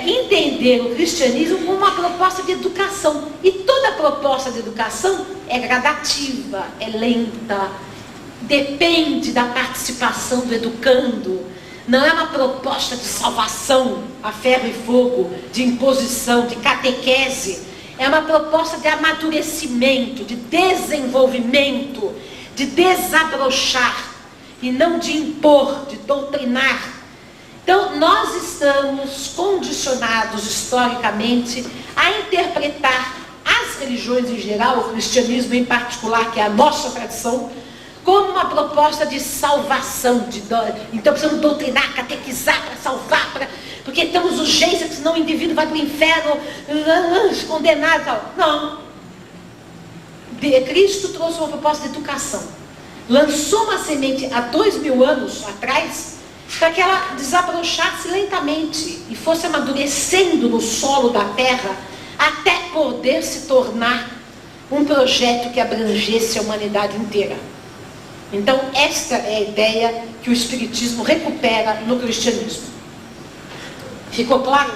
entender o cristianismo como uma proposta de educação. E toda proposta de educação é gradativa, é lenta, depende da participação do educando. Não é uma proposta de salvação a ferro e fogo, de imposição, de catequese. É uma proposta de amadurecimento, de desenvolvimento, de desabrochar e não de impor, de doutrinar. Então, nós estamos condicionados historicamente a interpretar as religiões em geral, o cristianismo em particular, que é a nossa tradição, como uma proposta de salvação. Então, precisamos doutrinar, catequizar para salvar, porque temos urgência, que senão o indivíduo vai para o inferno, condenado. Não. Cristo trouxe uma proposta de educação. Lançou uma semente há 2000 anos atrás, para que ela desabrochasse lentamente e fosse amadurecendo no solo da terra, até poder se tornar um projeto que abrangesse a humanidade inteira. Então, esta é a ideia que o Espiritismo recupera no cristianismo. Ficou claro?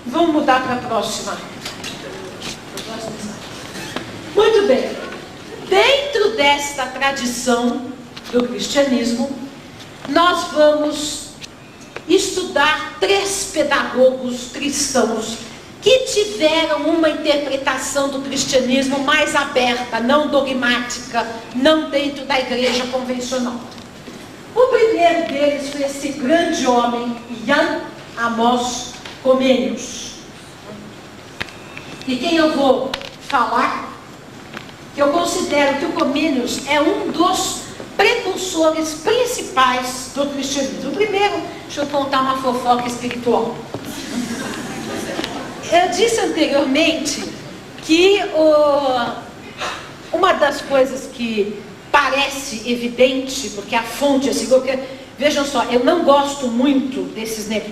Vamos mudar para a próxima. Muito bem. Dentro desta tradição do cristianismo, nós vamos estudar 3 pedagogos cristãos que tiveram uma interpretação do cristianismo mais aberta, não dogmática, não dentro da igreja convencional. O primeiro deles foi esse grande homem, Jan Amos Comenius. E quem eu vou falar, que eu considero que o Comenius é um dos precursores principais do cristianismo. O primeiro, deixa eu contar uma fofoca espiritual. Eu disse anteriormente que uma das coisas que parece evidente, porque a fonte é segura, porque, vejam só, eu não gosto muito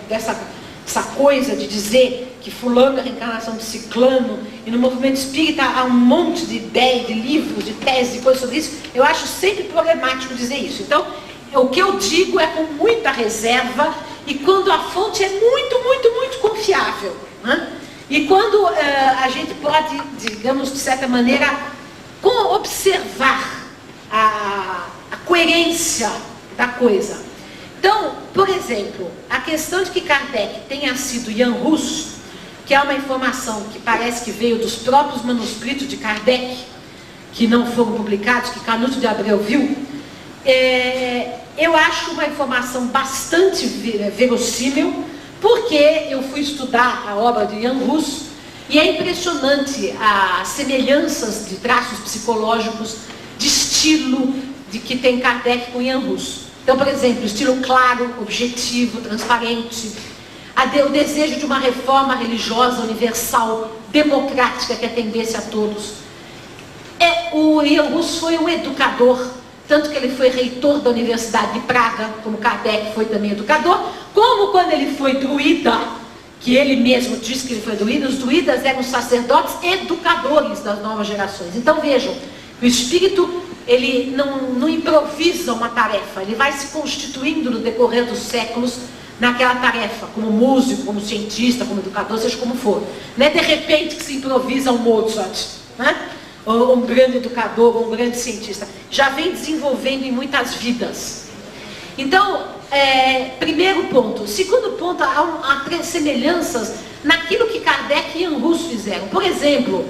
dessa coisa de dizer que fulano é a reencarnação de ciclano, e no movimento espírita há um monte de ideias, de livros, de teses, de coisas sobre isso. Eu acho sempre problemático dizer isso. Então, o que eu digo é com muita reserva, e quando a fonte é muito, muito, muito confiável, né? E quando a gente pode, digamos, de certa maneira, observar a coerência da coisa. Então, por exemplo, a questão de que Kardec tenha sido Jan Hus, que é uma informação que parece que veio dos próprios manuscritos de Kardec, que não foram publicados, que Canuto de Abreu viu, eu acho uma informação bastante verossímil, porque eu fui estudar a obra de Jan Hus, e é impressionante as semelhanças de traços psicológicos, de estilo de que tem Kardec com Jan Hus. Então, por exemplo, estilo claro, objetivo, transparente, o desejo de uma reforma religiosa universal, democrática, que atendesse a todos. O Jan Hus foi um educador, tanto que ele foi reitor da Universidade de Praga, como Kardec foi também educador, como quando ele foi druida, que ele mesmo disse que ele foi druida, os druidas eram sacerdotes educadores das novas gerações. Então vejam, o espírito, ele não improvisa uma tarefa, ele vai se constituindo no decorrer dos séculos naquela tarefa, como músico, como cientista, como educador, seja como for. Não é de repente que se improvisa um Mozart, né? Ou um grande educador, ou um grande cientista. Já vem desenvolvendo em muitas vidas. Então, primeiro ponto. Segundo ponto, há semelhanças naquilo que Kardec e Ian Hus fizeram. Por exemplo,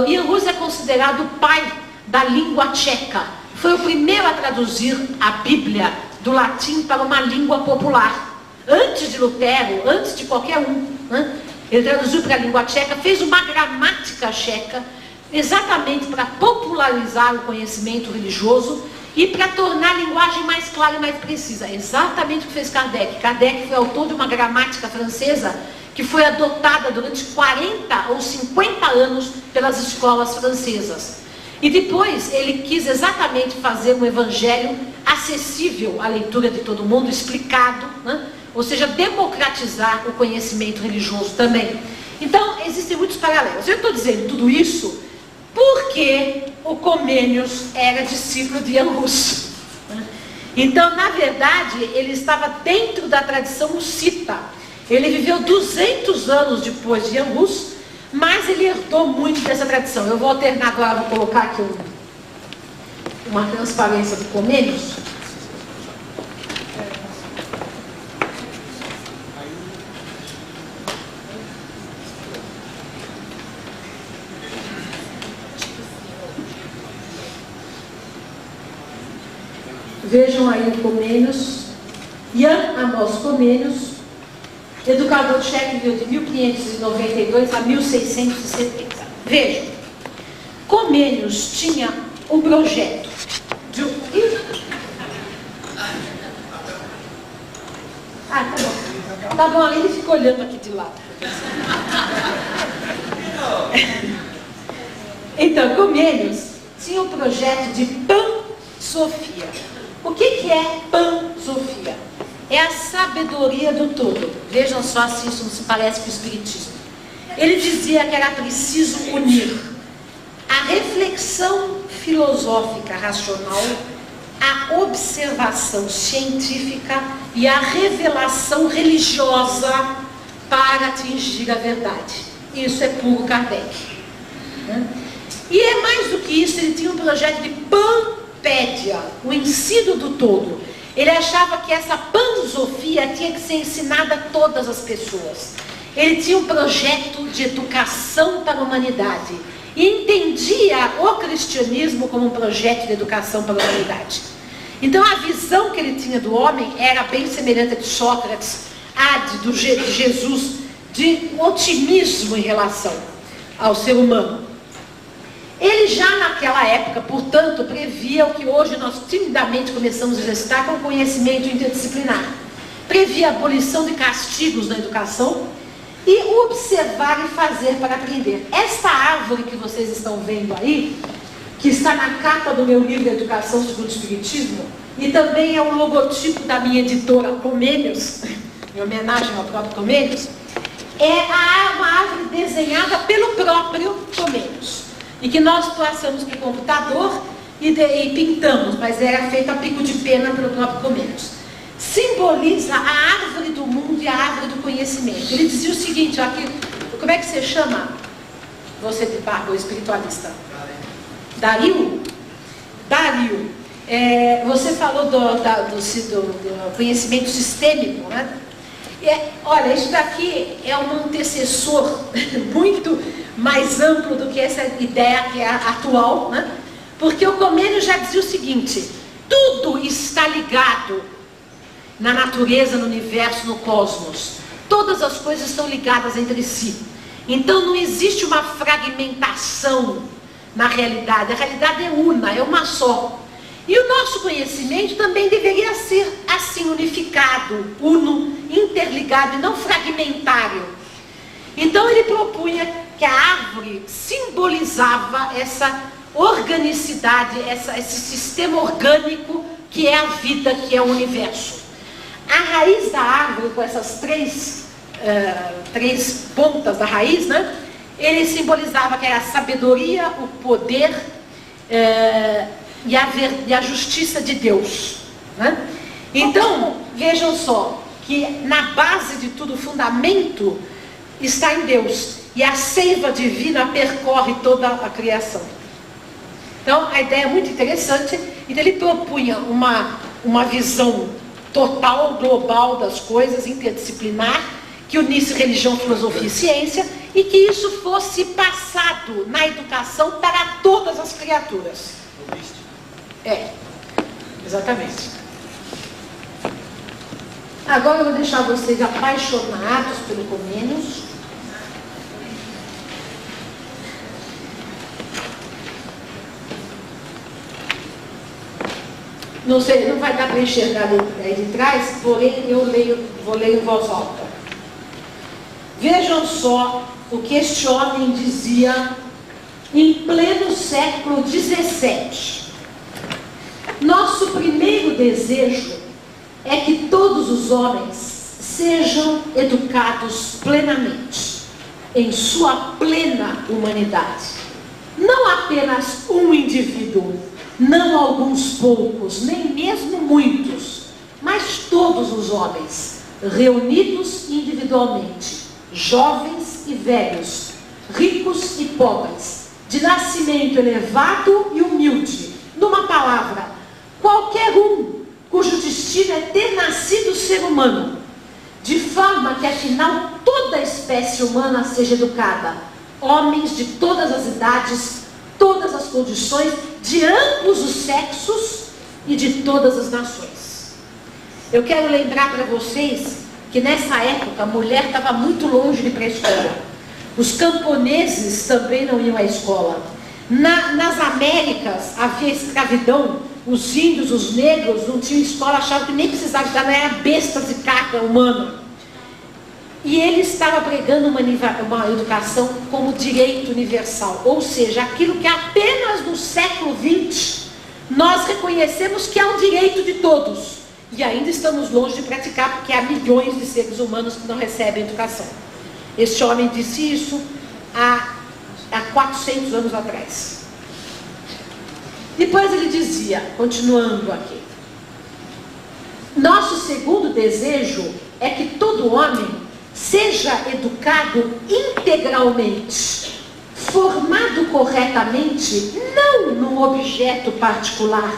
Ian Hus é considerado o pai da língua tcheca. Foi o primeiro a traduzir a Bíblia do latim para uma língua popular. Antes de Lutero, antes de qualquer um, né? Ele traduziu para a língua tcheca, fez uma gramática tcheca, exatamente para popularizar o conhecimento religioso e para tornar a linguagem mais clara e mais precisa. Exatamente o que fez Kardec. Kardec foi autor de uma gramática francesa que foi adotada durante 40 ou 50 anos pelas escolas francesas. E depois ele quis exatamente fazer um evangelho acessível à leitura de todo mundo, explicado, né? Ou seja, democratizar o conhecimento religioso também. Então, existem muitos paralelos. Eu estou dizendo tudo isso porque o Comênios era discípulo de Ian Hus. Então, na verdade, ele estava dentro da tradição hussita. Ele viveu 200 anos depois de Ian Hus, mas ele herdou muito dessa tradição. Eu vou alternar agora, vou colocar aqui uma transparência do Comênios. Vejam aí o Comênios, Jan Amos Comênios, educador tcheco, viveu de 1592 a 1670. Vejam, Comênios tinha um projeto de tá bom. Tá bom, ele fica olhando aqui de lado. Então, Comênios tinha um projeto de Pan-Sofia. O que é Pan-Sofia? É a sabedoria do todo. Vejam só se isso não se parece com o Espiritismo. Ele dizia que era preciso unir a reflexão filosófica racional, a observação científica e a revelação religiosa para atingir a verdade. Isso é puro Kardec. E é mais do que isso, ele tinha um projeto de Pampédia, o ensino do todo. Ele achava que essa pansofia tinha que ser ensinada a todas as pessoas. Ele tinha um projeto de educação para a humanidade e entendia o cristianismo como um projeto de educação para a humanidade. Então a visão que ele tinha do homem era bem semelhante à de Sócrates, de Jesus, de otimismo em relação ao ser humano. Ele já naquela época, portanto, previa o que hoje nós timidamente começamos a exercitar com conhecimento interdisciplinar. Previa a abolição de castigos na educação e observar e fazer para aprender. Esta árvore que vocês estão vendo aí, que está na capa do meu livro Educação segundo o Espiritismo, e também é o logotipo da minha editora Comênios, em homenagem ao próprio Comênios, é uma árvore desenhada pelo próprio Comênios. E que nós passamos para o computador e pintamos, mas era feita a pico de pena pelo próprio Comênios. Simboliza a árvore do mundo e a árvore do conhecimento. Ele dizia o seguinte, aqui, como é que você chama? Você de barba, o espiritualista? Dario? Dario. Você falou do conhecimento sistêmico, né? Olha, isso daqui é um antecessor muito mais amplo do que essa ideia que é atual, né? Porque o Comênios já dizia o seguinte: tudo está ligado na natureza, no universo, no cosmos. Todas as coisas estão ligadas entre si. Então não existe uma fragmentação na realidade. A realidade é una, é uma só. E o nosso conhecimento também deveria ser assim, unificado, uno, interligado e não fragmentário. Então ele propunha que a árvore simbolizava essa organicidade, esse sistema orgânico que é a vida, que é o universo. A raiz da árvore, com essas três pontas da raiz, né? Ele simbolizava que era a sabedoria, o poder e a justiça de Deus, né? Então, vejam só, que na base de tudo, o fundamento está em Deus. E a seiva divina percorre toda a criação. Então, a ideia é muito interessante. E ele propunha uma visão total, global das coisas, interdisciplinar, que unisse religião, filosofia e ciência, e que isso fosse passado na educação para todas as criaturas. Exatamente. Agora eu vou deixar vocês apaixonados pelo Comênios. Não sei, não vai dar para enxergar aí de trás, porém eu vou ler em voz alta. Vejam só o que este homem dizia em pleno século XVII. Nosso primeiro desejo é que todos os homens sejam educados plenamente, em sua plena humanidade. Não apenas um indivíduo, não alguns poucos, nem mesmo muitos, mas todos os homens, reunidos individualmente, jovens e velhos, ricos e pobres, de nascimento elevado e humilde. Numa palavra, qualquer um cujo destino é ter nascido ser humano, de forma que afinal toda a espécie humana seja educada, homens de todas as idades, todas as condições, de ambos os sexos e de todas as nações. Eu quero lembrar para vocês que nessa época a mulher estava muito longe de ir para a escola. Os camponeses também não iam à escola. Nas Américas havia escravidão. Os índios, os negros não tinham escola, achavam que nem precisava estudar, não era bestas de carga humana. E ele estava pregando uma educação como direito universal, ou seja, aquilo que apenas no século XX nós reconhecemos que é um direito de todos. E ainda estamos longe de praticar, porque há milhões de seres humanos que não recebem educação. Este homem disse isso há 400 anos atrás. Depois ele dizia, continuando aqui: nosso segundo desejo é que todo homem seja educado integralmente, formado corretamente, não num objeto particular,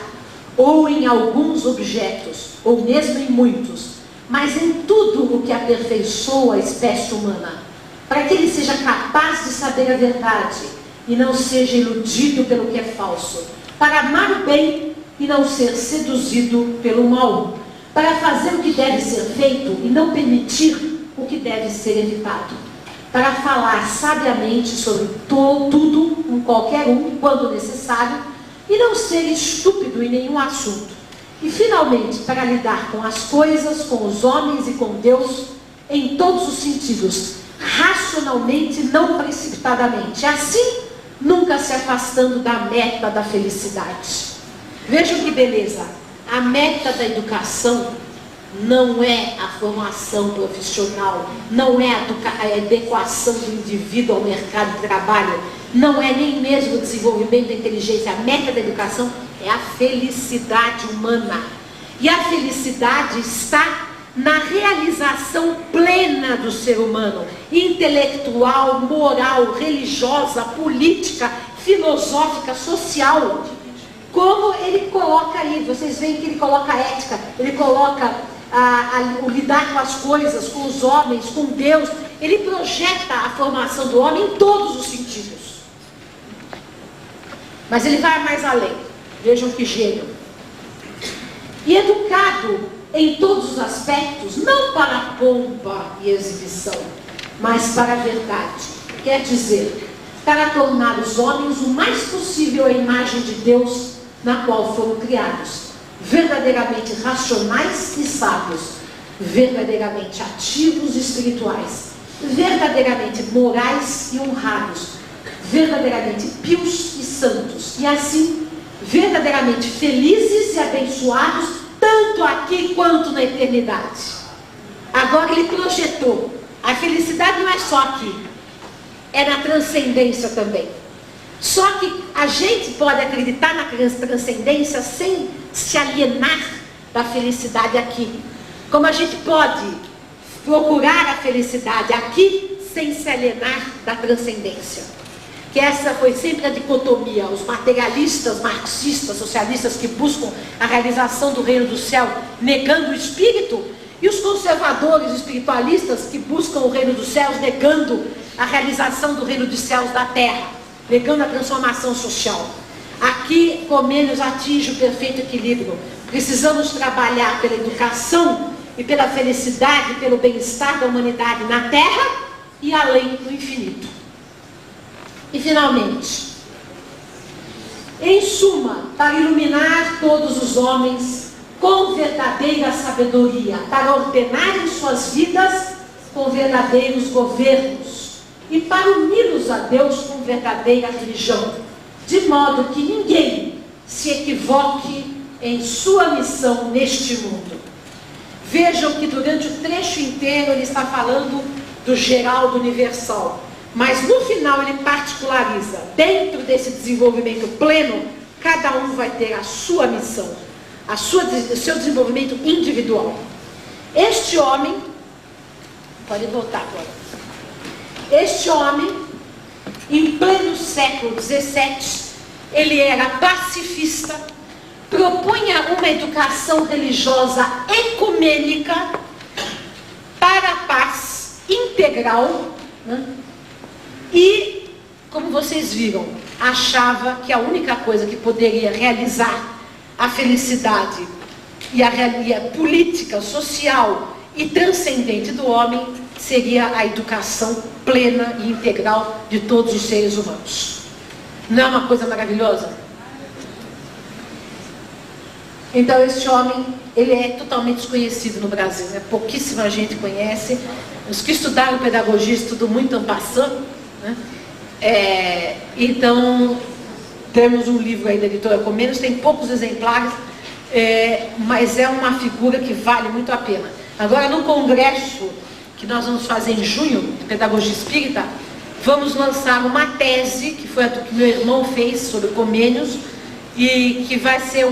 ou em alguns objetos, ou mesmo em muitos, mas em tudo o que aperfeiçoa a espécie humana, para que ele seja capaz de saber a verdade e não seja iludido pelo que é falso, para amar o bem e não ser seduzido pelo mal, para fazer o que deve ser feito e não permitir o que deve ser evitado, para falar sabiamente sobre tudo, com qualquer um, quando necessário, e não ser estúpido em nenhum assunto, e finalmente para lidar com as coisas, com os homens e com Deus, em todos os sentidos, racionalmente, não precipitadamente, assim nunca se afastando da meta da felicidade. Vejam que beleza, a meta da educação não é a formação profissional, não é a adequação do indivíduo ao mercado de trabalho, não é nem mesmo o desenvolvimento da inteligência. A meta da educação é a felicidade humana. E a felicidade está na realização plena do ser humano, intelectual, moral, religiosa, política, filosófica, social. Como ele coloca aí, vocês veem que ele coloca a ética, ele coloca o lidar com as coisas, com os homens, com Deus. Ele projeta a formação do homem em todos os sentidos. Mas ele vai mais além. Vejam que gênio. E educado em todos os aspectos, não para pompa e exibição, mas para a verdade. Quer dizer, para tornar os homens o mais possível a imagem de Deus na qual foram criados, verdadeiramente racionais e sábios, verdadeiramente ativos e espirituais, verdadeiramente morais e honrados, verdadeiramente pios e santos, e assim, verdadeiramente felizes e abençoados, tanto aqui quanto na eternidade. Agora ele projetou, a felicidade não é só aqui, é na transcendência também. Só que a gente pode acreditar na transcendência sem se alienar da felicidade aqui. Como a gente pode procurar a felicidade aqui sem se alienar da transcendência. Que essa foi sempre a dicotomia, os materialistas, marxistas, socialistas que buscam a realização do reino do céu negando o espírito, e os conservadores espiritualistas que buscam o reino dos céus negando a realização do reino dos céus da terra, negando a transformação social. Aqui Comênios atinge o perfeito equilíbrio. Precisamos trabalhar pela educação e pela felicidade, pelo bem-estar da humanidade na terra e além do infinito. E finalmente, em suma, para iluminar todos os homens com verdadeira sabedoria, para ordenarem suas vidas com verdadeiros governos e para uni-los a Deus com verdadeira religião, de modo que ninguém se equivoque em sua missão neste mundo. Vejam que durante o trecho inteiro ele está falando do geral, do universal. Mas no final ele particulariza. Dentro desse desenvolvimento pleno, cada um vai ter a sua missão, o seu desenvolvimento individual. Este homem, pode voltar agora. Este homem, em pleno século XVII, ele era pacifista, propunha uma educação religiosa ecumênica para a paz integral, né? E, como vocês viram, achava que a única coisa que poderia realizar a felicidade e a política, social e transcendente do homem seria a educação plena e integral de todos os seres humanos. Não é uma coisa maravilhosa? Então este homem, ele é totalmente desconhecido no Brasil, né? Pouquíssima gente conhece. Os que estudaram pedagogia estudam muito en passant, né? Então temos um livro aí da editora Comênios, tem poucos exemplares, mas é uma figura que vale muito a pena. Agora, no congresso que nós vamos fazer em junho, de Pedagogia Espírita, vamos lançar uma tese, que foi a que meu irmão fez sobre Comênios, e que vai ser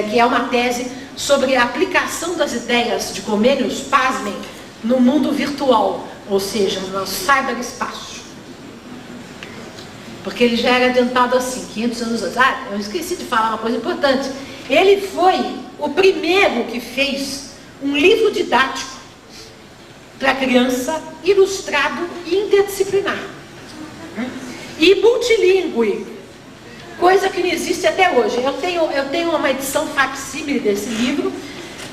que é uma tese sobre a aplicação das ideias de Comênios, pasmem, no mundo virtual, ou seja, no cyberespaço. Porque ele já era adiantado assim, 500 anos antes. Ah, eu esqueci de falar uma coisa importante. Ele foi o primeiro que fez um livro didático para criança, ilustrado e interdisciplinar. E multilingüe, coisa que não existe até hoje. Eu tenho uma edição facsímile desse livro,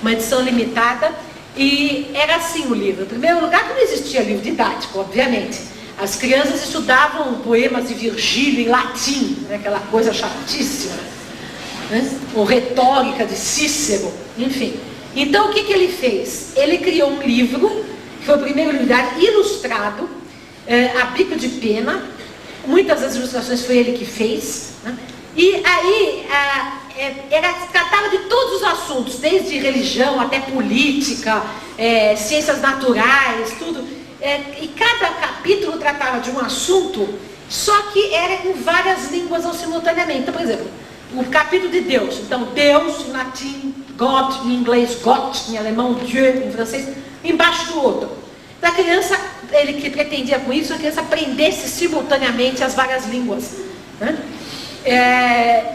uma edição limitada, e era assim o livro. Em primeiro lugar, que não existia livro didático, obviamente. As crianças estudavam poemas de Virgílio em latim, né, aquela coisa chatíssima, né? Ou retórica de Cícero, enfim. Então o que ele fez? Ele criou um livro, que foi o primeiro livro ilustrado, a bico de pena. Muitas das ilustrações foi ele que fez, né? E aí tratava de todos os assuntos, desde religião até política, ciências naturais, tudo. E cada capítulo tratava de um assunto, só que era em várias línguas simultaneamente. Então, por exemplo, o capítulo de Deus. Então, Deus em latim, God em inglês, Gott em alemão, Dieu em francês, embaixo do outro. Para a criança, ele que pretendia com isso, a criança aprendesse simultaneamente as várias línguas, né?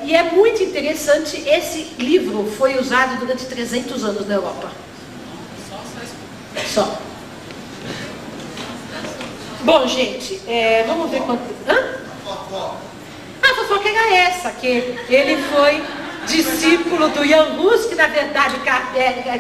E é muito interessante. Esse livro foi usado durante 300 anos na Europa. Só. Bom, gente, vamos ver quanto... A fofoca era essa, que ele foi discípulo do Jan Hus, que na verdade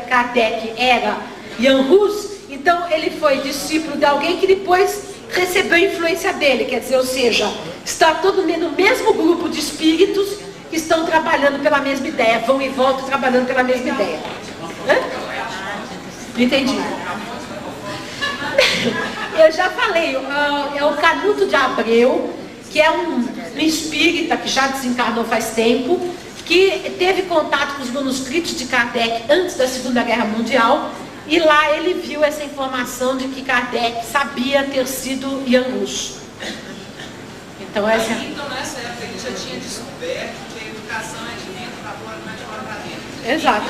Kardec era Jan Hus. Então ele foi discípulo de alguém que depois recebeu a influência dele, quer dizer, ou seja, está todo mundo no mesmo grupo de espíritos que estão trabalhando pela mesma ideia, vão e voltam trabalhando pela mesma ideia. Entendi. Eu já falei, é o Canuto de Abreu, que é um espírita que já desencarnou faz tempo, que teve contato com os manuscritos de Kardec antes da Segunda Guerra Mundial, e lá ele viu essa informação de que Kardec sabia ter sido Jan Hus. Então essa...
Então nessa época ele já tinha descoberto que a educação é de dentro para fora, não é de fora para dentro.
Exato.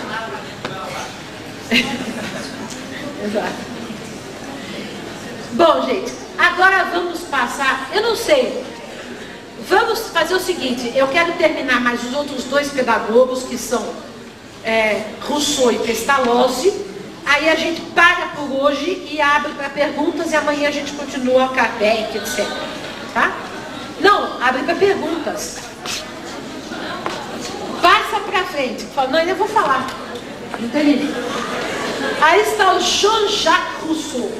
Exato. Bom, gente, agora vamos passar, eu não sei, vamos fazer o seguinte, eu quero terminar mais os outros dois pedagogos, que são Rousseau e Pestalozzi, aí a gente para por hoje e abre para perguntas e amanhã a gente continua Kardec, etc. Tá? Não, abre para perguntas. Passa para frente. Não, ainda vou falar. Não tem. Aí está o Jean-Jacques Rousseau.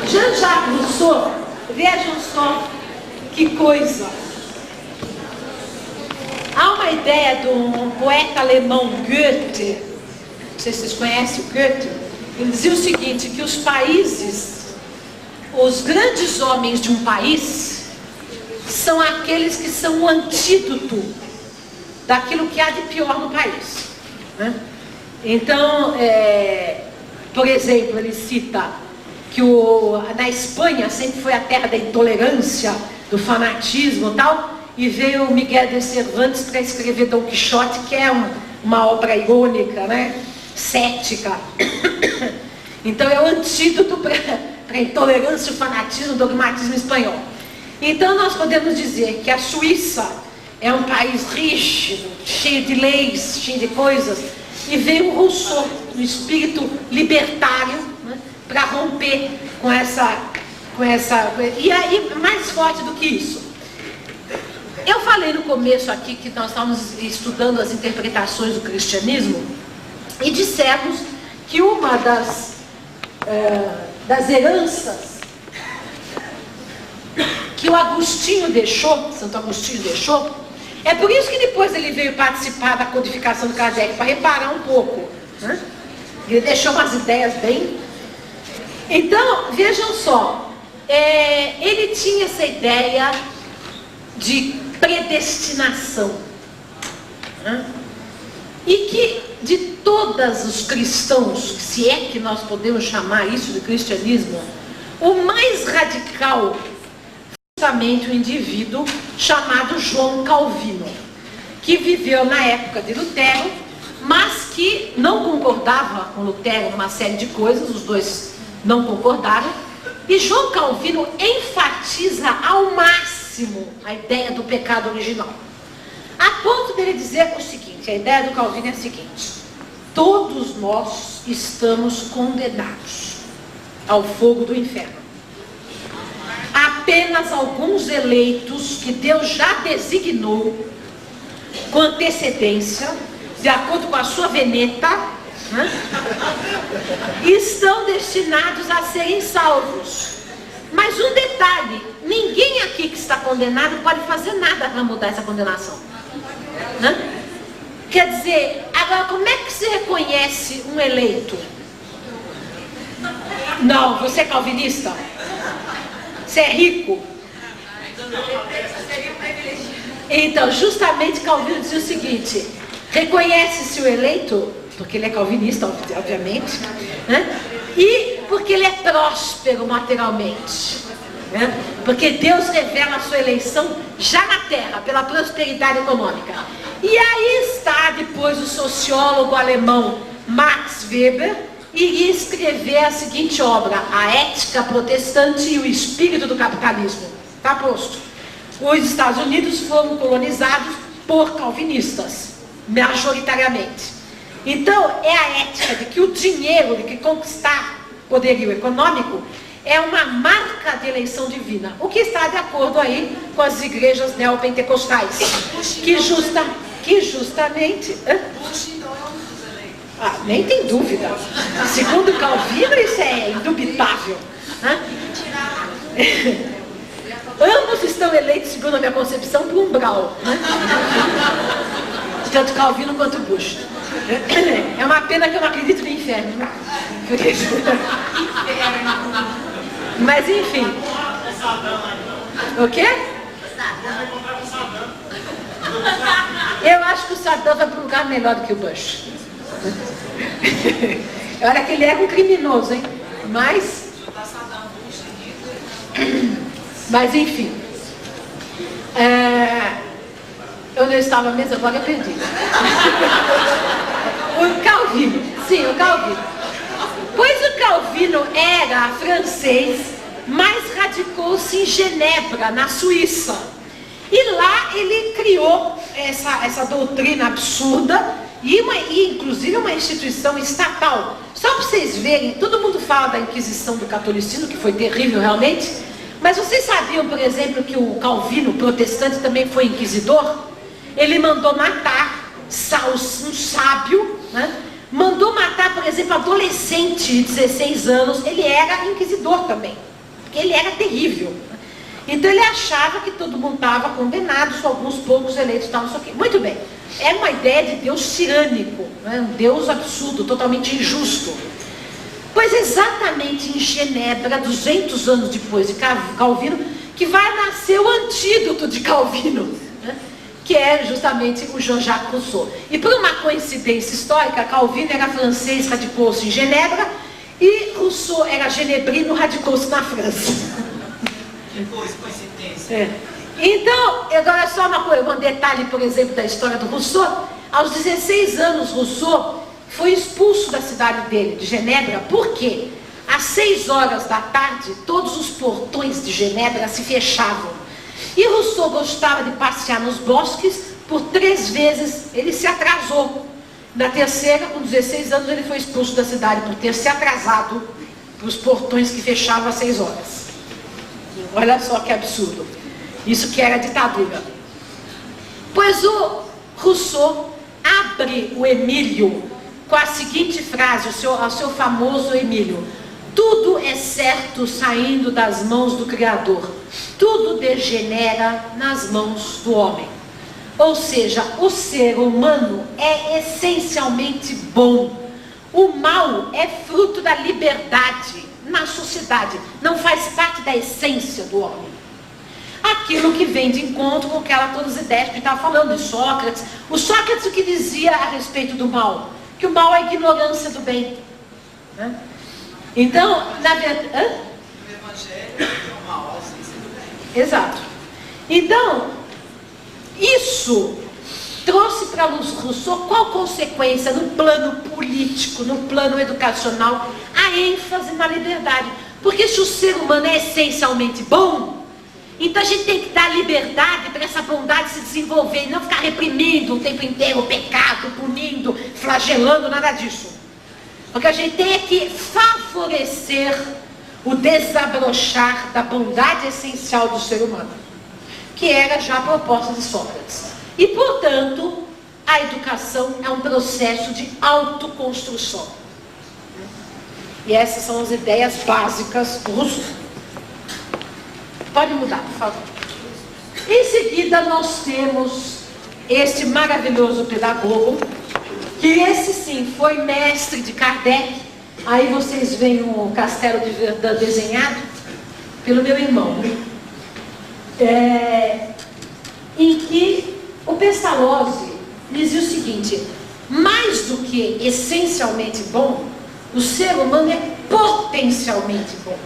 Jean-Jacques Rousseau, vejam só que coisa. Há uma ideia de um poeta alemão, Goethe, não sei se vocês conhecem o Goethe, ele dizia o seguinte, que os países, os grandes homens de um país, são aqueles que são o antídoto daquilo que há de pior no país. Né? Então, por exemplo, ele cita que na Espanha sempre foi a terra da intolerância, do fanatismo e tal, e veio Miguel de Cervantes para escrever Dom Quixote, que é uma obra irônica, né? Cética. Então é o antídoto para a intolerância, o fanatismo, o dogmatismo espanhol. Então nós podemos dizer que a Suíça é um país rígido, cheio de leis, cheio de coisas, e veio o Rousseau, um espírito libertário, né? Para romper com essa... E aí, mais forte do que isso, eu falei no começo aqui que nós estávamos estudando as interpretações do cristianismo e dissemos que uma das heranças que o Agostinho deixou, Santo Agostinho deixou, é por isso que depois ele veio participar da codificação do Kardec, para reparar um pouco. Né? Ele deixou umas ideias bem... Então, vejam só, ele tinha essa ideia de predestinação. Né? E que de todos os cristãos, se é que nós podemos chamar isso de cristianismo, o mais radical foi justamente um indivíduo chamado João Calvino, que viveu na época de Lutero, mas que não concordava com Lutero numa série de coisas, os dois não concordaram, e João Calvino enfatiza ao máximo a ideia do pecado original. A ponto dele dizer o seguinte, a ideia do Calvino é a seguinte: todos nós estamos condenados ao fogo do inferno. Apenas alguns eleitos que Deus já designou com antecedência, de acordo com a sua veneta, né, estão destinados a serem salvos. Mas um detalhe, ninguém aqui que está condenado pode fazer nada para mudar essa condenação. Né? Quer dizer, agora como é que se reconhece um eleito? Não, você é calvinista? Você é rico? Então, justamente Calvino dizia o seguinte: reconhece-se o eleito, porque ele é calvinista, obviamente, né? E porque ele é próspero materialmente, né? Porque Deus revela a sua eleição já na terra, pela prosperidade econômica. E aí está depois o sociólogo alemão Max Weber, iria escrever a seguinte obra: A Ética Protestante e o Espírito do Capitalismo. Está posto. Os Estados Unidos foram colonizados por calvinistas, majoritariamente. Então, é a ética de que o dinheiro, de que conquistar poderio econômico, é uma marca de eleição divina. O que está de acordo aí com as igrejas neopentecostais. Que justamente... nem tem dúvida. Segundo Calvino, isso é indubitável. Ambos estão eleitos, segundo a minha concepção, por umbral. Né? Tanto Calvino quanto Bush. É uma pena que eu não acredito no inferno. Né? Mas enfim. O quê? Eu acho que o Saddam vai para um lugar melhor do que o Bush. Olha que ele é um criminoso, hein? Mas enfim. Eu não estava mesmo, agora eu perdi. O Calvino, sim, o Calvino. Pois o Calvino era francês, mas radicou-se em Genebra, na Suíça. E lá ele criou essa doutrina absurda, e inclusive uma instituição estatal. Só para vocês verem, todo mundo fala da Inquisição do catolicismo, que foi terrível realmente, mas vocês sabiam, por exemplo, que o Calvino, protestante, também foi inquisidor? Ele mandou matar um sábio, né? Mandou matar, por exemplo, adolescente de 16 anos, ele era inquisidor também, porque ele era terrível. Então ele achava que todo mundo estava condenado, só alguns poucos eleitos estavam só aqui. Muito bem, era uma ideia de Deus tirânico, né? Um Deus absurdo, totalmente injusto. Pois exatamente em Genebra, 200 anos depois de Calvino, que vai nascer o antídoto de Calvino, né? Que é justamente o Jean-Jacques Rousseau. E por uma coincidência histórica, Calvino era francês, radicou-se em Genebra, e Rousseau era genebrino, radicou-se na França.
Coincidência.
Então, agora só um detalhe, por exemplo, da história do Rousseau. Aos 16 anos, Rousseau foi expulso da cidade dele, de Genebra, porque às 6 horas da tarde, todos os portões de Genebra se fechavam. E Rousseau gostava de passear nos bosques, por 3 vezes ele se atrasou. Na terceira, com 16 anos, ele foi expulso da cidade por ter se atrasado para os portões que fechavam às 6 horas. Olha só que absurdo. Isso que era ditadura. Pois o Rousseau abre o Emílio com a seguinte frase, o seu famoso Emílio: tudo é certo saindo das mãos do Criador, tudo degenera nas mãos do homem. Ou seja, o ser humano é essencialmente bom. O mal é fruto da liberdade na sociedade, não faz parte da essência do homem. Aquilo que vem de encontro com todas as ideias que estava falando de Sócrates. O Sócrates, o que dizia a respeito do mal? Que o mal é a ignorância do bem, né? Então, na verdade...
O Evangelho é o mal, a ausência do bem.
Exato. Então, isso trouxe para Rousseau qual consequência no plano político, no plano educacional? A ênfase na liberdade. Porque se o ser humano é essencialmente bom, então a gente tem que dar liberdade para essa bondade se desenvolver, e não ficar reprimindo o tempo inteiro o pecado, punindo, flagelando, nada disso. O que a gente tem é que favorecer o desabrochar da bondade essencial do ser humano, que era já a proposta de Sócrates. E, portanto, a educação é um processo de autoconstrução. E essas são as ideias básicas do Rousseau. Pode mudar, por favor. Em seguida, nós temos este maravilhoso pedagogo, que esse sim foi mestre de Kardec. Aí vocês veem o Castelo de Verdun desenhado pelo meu irmão, em que o Pestalozzi dizia o seguinte: mais do que essencialmente bom, o ser humano é potencialmente bom.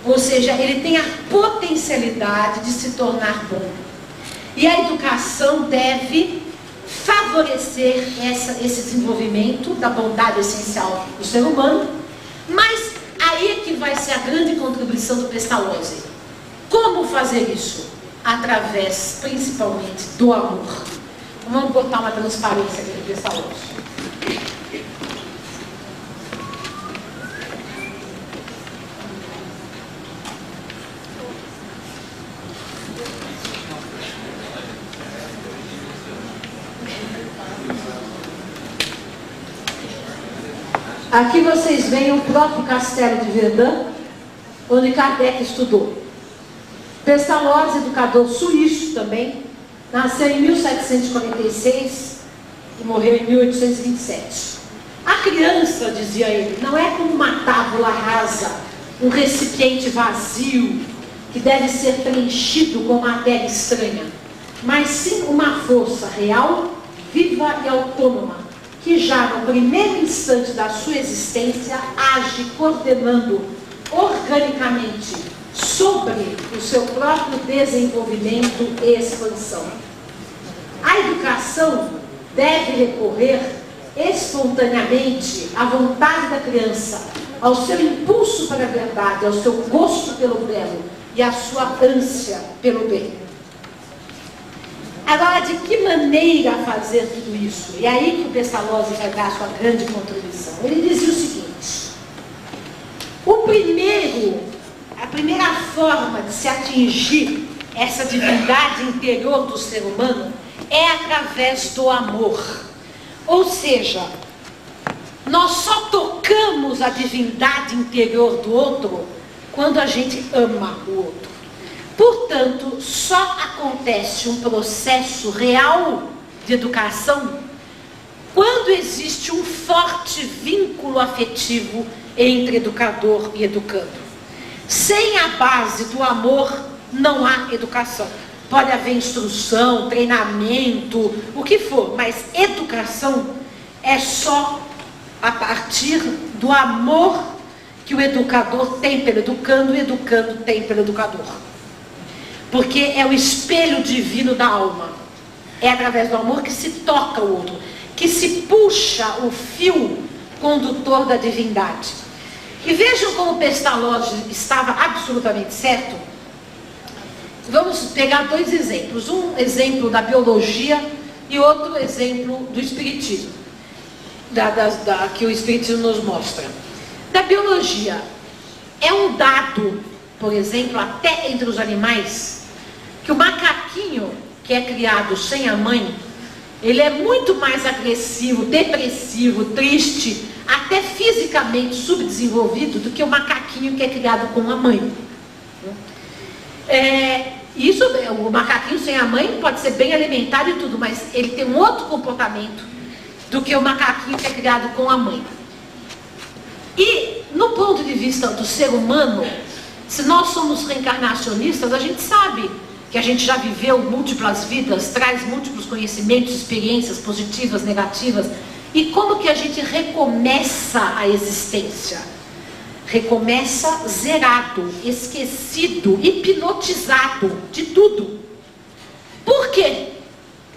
Ou seja, ele tem a potencialidade de se tornar bom. E a educação deve favorecer esse desenvolvimento da bondade essencial do ser humano. Mas aí é que vai ser a grande contribuição do Pestalozzi. Como fazer isso? Através, principalmente, do amor. Vamos botar uma transparência aqui do Pestalozzi. Aqui vocês veem o próprio Castelo de Verdun, onde Kardec estudou. Pestalozzi, educador suíço também, nasceu em 1746 e morreu em 1827. A criança, dizia ele, não é como uma tábula rasa, um recipiente vazio que deve ser preenchido com matéria estranha, mas sim uma força real, viva e autônoma, que já no primeiro instante da sua existência age coordenando organicamente sobre o seu próprio desenvolvimento e expansão. A a educação deve recorrer espontaneamente à vontade da criança, ao seu impulso para a verdade, ao seu gosto pelo belo e à sua ânsia pelo bem. Agora, de que maneira fazer tudo isso? E aí que o Pestalozzi vai dar a sua grande contribuição. Ele dizia o seguinte: a primeira forma de se atingir essa divindade interior do ser humano é através do amor. Ou seja, nós só tocamos a divindade interior do outro quando a gente ama o outro. Portanto, só acontece um processo real de educação quando existe um forte vínculo afetivo entre educador e educando. Sem a base do amor, não há educação. Pode haver instrução, treinamento, o que for, mas educação é só a partir do amor que o educador tem pelo educando e o educando tem pelo educador. Porque é o espelho divino da alma. É através do amor que se toca o outro, que se puxa o fio condutor da divindade. E vejam como Pestalozzi estava absolutamente certo. Vamos pegar dois exemplos. Um exemplo da biologia e outro exemplo do espiritismo, que o espiritismo nos mostra. Da biologia, é um dado, por exemplo, até entre os animais, que o macaquinho que é criado sem a mãe, ele é muito mais agressivo, depressivo, triste, até fisicamente subdesenvolvido do que o macaquinho que é criado com a mãe. O macaquinho sem a mãe pode ser bem alimentado e tudo, mas ele tem um outro comportamento do que o macaquinho que é criado com a mãe. E no ponto de vista do ser humano, se nós somos reencarnacionistas, a gente sabe que a gente já viveu múltiplas vidas, traz múltiplos conhecimentos, experiências positivas, negativas, e como que a gente recomeça a existência? Recomeça zerado, esquecido, hipnotizado de tudo. Por quê?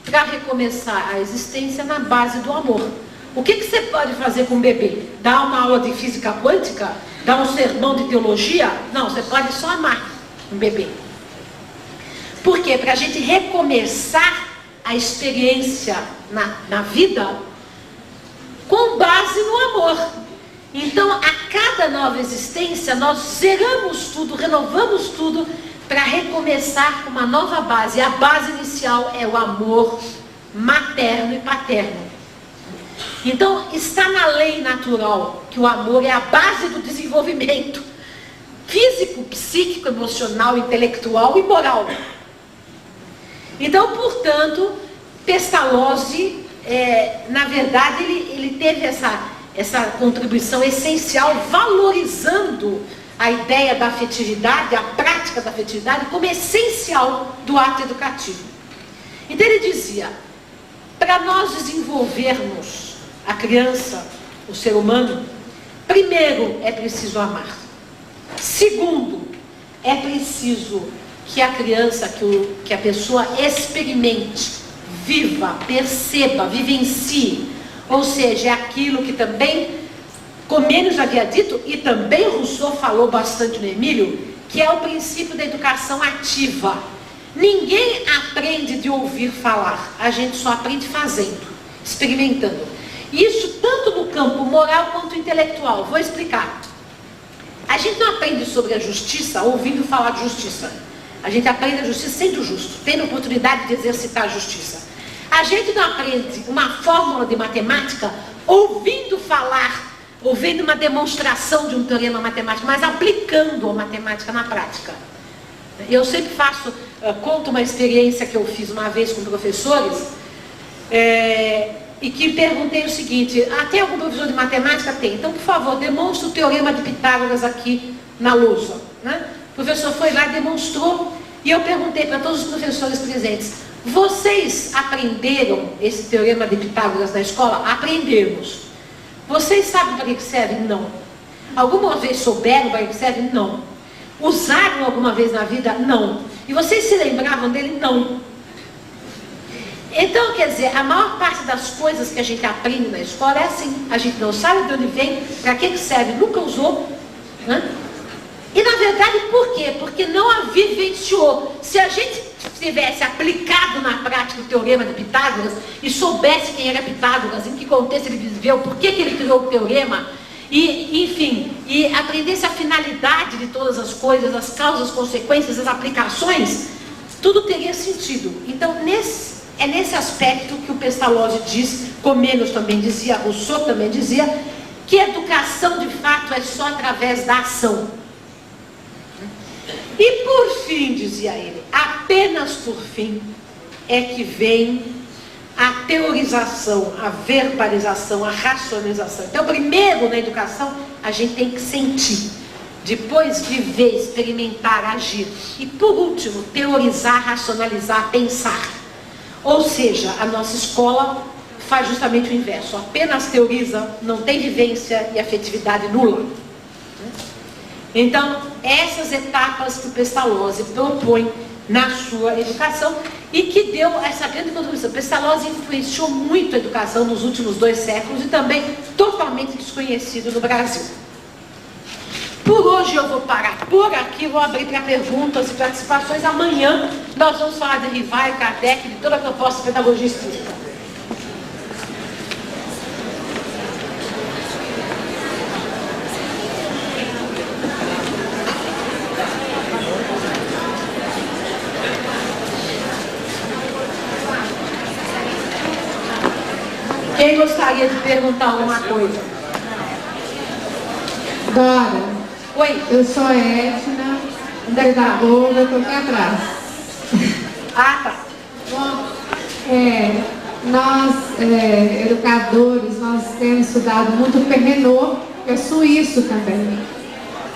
Para recomeçar a existência na base do amor. O que você pode fazer com um bebê? Dar uma aula de física quântica? Dar um sermão de teologia? Não, você pode só amar um bebê. Por quê? Para a gente recomeçar a experiência na vida com base no amor. Então, a cada nova existência, nós zeramos tudo, renovamos tudo, para recomeçar com uma nova base. E a base inicial é o amor materno e paterno. Então, está na lei natural que o amor é a base do desenvolvimento físico, psíquico, emocional, intelectual e moral. Então, portanto, Pestalozzi, na verdade, ele teve essa contribuição essencial, valorizando a ideia da afetividade, a prática da afetividade, como essencial do ato educativo. Então ele dizia, para nós desenvolvermos a criança, o ser humano, primeiro é preciso amar. Segundo, é preciso que a criança, que a pessoa experimente, viva, perceba, vivencie. Ou seja, é aquilo que também Comênios havia dito, e também Rousseau falou bastante no Emílio, que é o princípio da educação ativa. Ninguém aprende de ouvir falar, a gente só aprende fazendo, experimentando. Isso tanto no campo moral quanto intelectual. Vou explicar. A gente não aprende sobre a justiça ouvindo falar de justiça. A gente aprende a justiça sendo justo, tendo oportunidade de exercitar a justiça. A gente não aprende uma fórmula de matemática ouvindo falar, ouvindo uma demonstração de um teorema matemático, mas aplicando a matemática na prática. Eu sempre conto uma experiência que eu fiz uma vez com professores, e que perguntei o seguinte: tem algum professor de matemática? Tem. Então, por favor, demonstre o teorema de Pitágoras aqui na lousa. Né? O professor foi lá e demonstrou, e eu perguntei para todos os professores presentes: vocês aprenderam esse teorema de Pitágoras na escola? Aprendemos. Vocês sabem para que serve? Não. Alguma vez souberam para que serve? Não. Usaram alguma vez na vida? Não. E vocês se lembravam dele? Não. Então, quer dizer, a maior parte das coisas que a gente aprende na escola é assim. A gente não sabe de onde vem, para que serve, nunca usou. Né? E na verdade, por quê? Porque não a vivenciou. Se a gente tivesse aplicado na prática o teorema de Pitágoras e soubesse quem era Pitágoras, em que contexto ele viveu, por que ele criou o teorema, e enfim, e aprendesse a finalidade de todas as coisas, as causas, as consequências, as aplicações, tudo teria sentido. Então, é nesse aspecto que o Pestalozzi diz, Comênios também dizia, Rousseau também dizia, que a educação de fato é só através da ação. E por fim, dizia ele, apenas por fim é que vem a teorização, a verbalização, a racionalização. Então, primeiro na educação, a gente tem que sentir, depois viver, experimentar, agir. E por último, teorizar, racionalizar, pensar. Ou seja, a nossa escola faz justamente o inverso, apenas teoriza, não tem vivência e afetividade nula. Então, essas etapas que o Pestalozzi propõe na sua educação e que deu essa grande contribuição. Pestalozzi influenciou muito a educação nos últimos 2 séculos e também totalmente desconhecido no Brasil. Por hoje eu vou parar por aqui, vou abrir para perguntas e participações. Amanhã nós vamos falar de Rivaio, Kardec, de toda a proposta de pedagogia espírita. Quem gostaria de perguntar alguma coisa?
Dora,
Oi.
eu sou a Edna, pedagoga, estou aqui atrás.
Ah, tá.
Bom, nós, educadores, nós temos estudado muito o Perrenot, que é suíço também.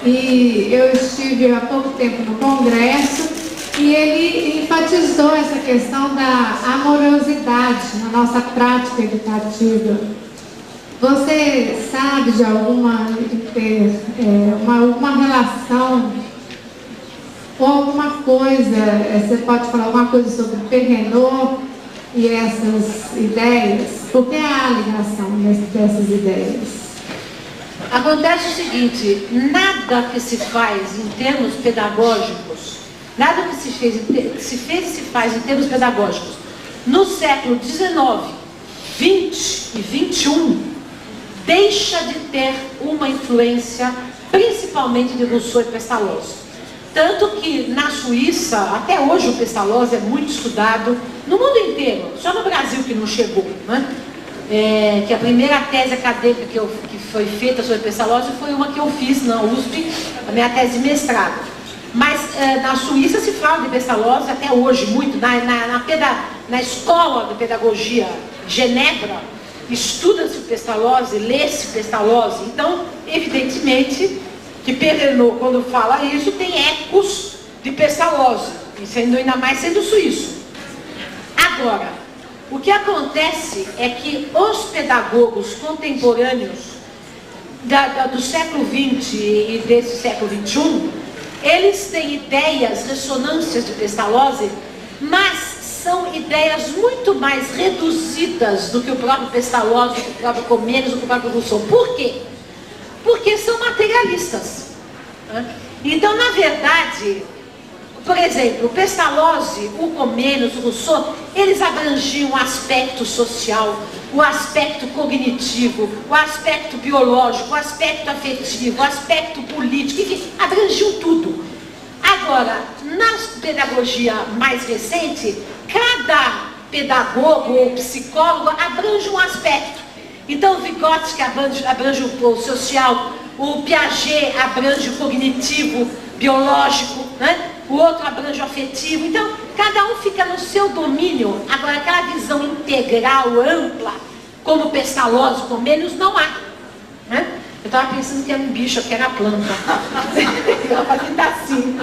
E eu estive há pouco tempo no congresso e ele enfatizou essa questão da amorosidade na nossa prática educativa. Você sabe de alguma relação ou alguma coisa, você pode falar alguma coisa sobre Perrenot e essas ideias? Por que há ligação dessas ideias?
Acontece o seguinte, nada que se faz em termos pedagógicos, nada que se fez e se faz em termos pedagógicos no século XIX, XX e XXI, deixa de ter uma influência, principalmente de Rousseau e Pestalozzi. Tanto que na Suíça, até hoje o Pestalozzi é muito estudado no mundo inteiro, só no Brasil que não chegou, né? Que a primeira tese acadêmica que foi feita sobre Pestalozzi foi uma que eu fiz na USP, a minha tese de mestrado. Mas na Suíça se fala de Pestalozzi até hoje, muito. Na escola de pedagogia Genebra, estuda-se o Pestalozzi, lê-se Pestalozzi. Então, evidentemente, que Perrenot, quando fala isso, tem ecos de Pestalozzi, ainda mais sendo suíço. Agora, o que acontece é que os pedagogos contemporâneos do século XX e desse século XXI, eles têm ideias, ressonâncias de Pestalozzi, mas são ideias muito mais reduzidas do que o próprio Pestalozzi, do que o próprio Comênios, do que o próprio Rousseau. Por quê? Porque são materialistas. Então, na verdade, por exemplo, o Pestalozzi, o Comênios, o Rousseau, eles abrangiam o aspecto social, o aspecto cognitivo, o aspecto biológico, o aspecto afetivo, o aspecto político, enfim, abrangiam tudo. Agora, na pedagogia mais recente, cada pedagogo ou psicólogo abrange um aspecto. Então, o Vygotsky abrange o social, o Piaget abrange o cognitivo, biológico, né? O outro abrange o afetivo. Então, cada um fica no seu domínio. Agora, aquela visão integral, ampla, como Pestalozzi, Comênios, não há. Né? Eu estava pensando que era um bicho, que era a planta. Ela fazendo assim.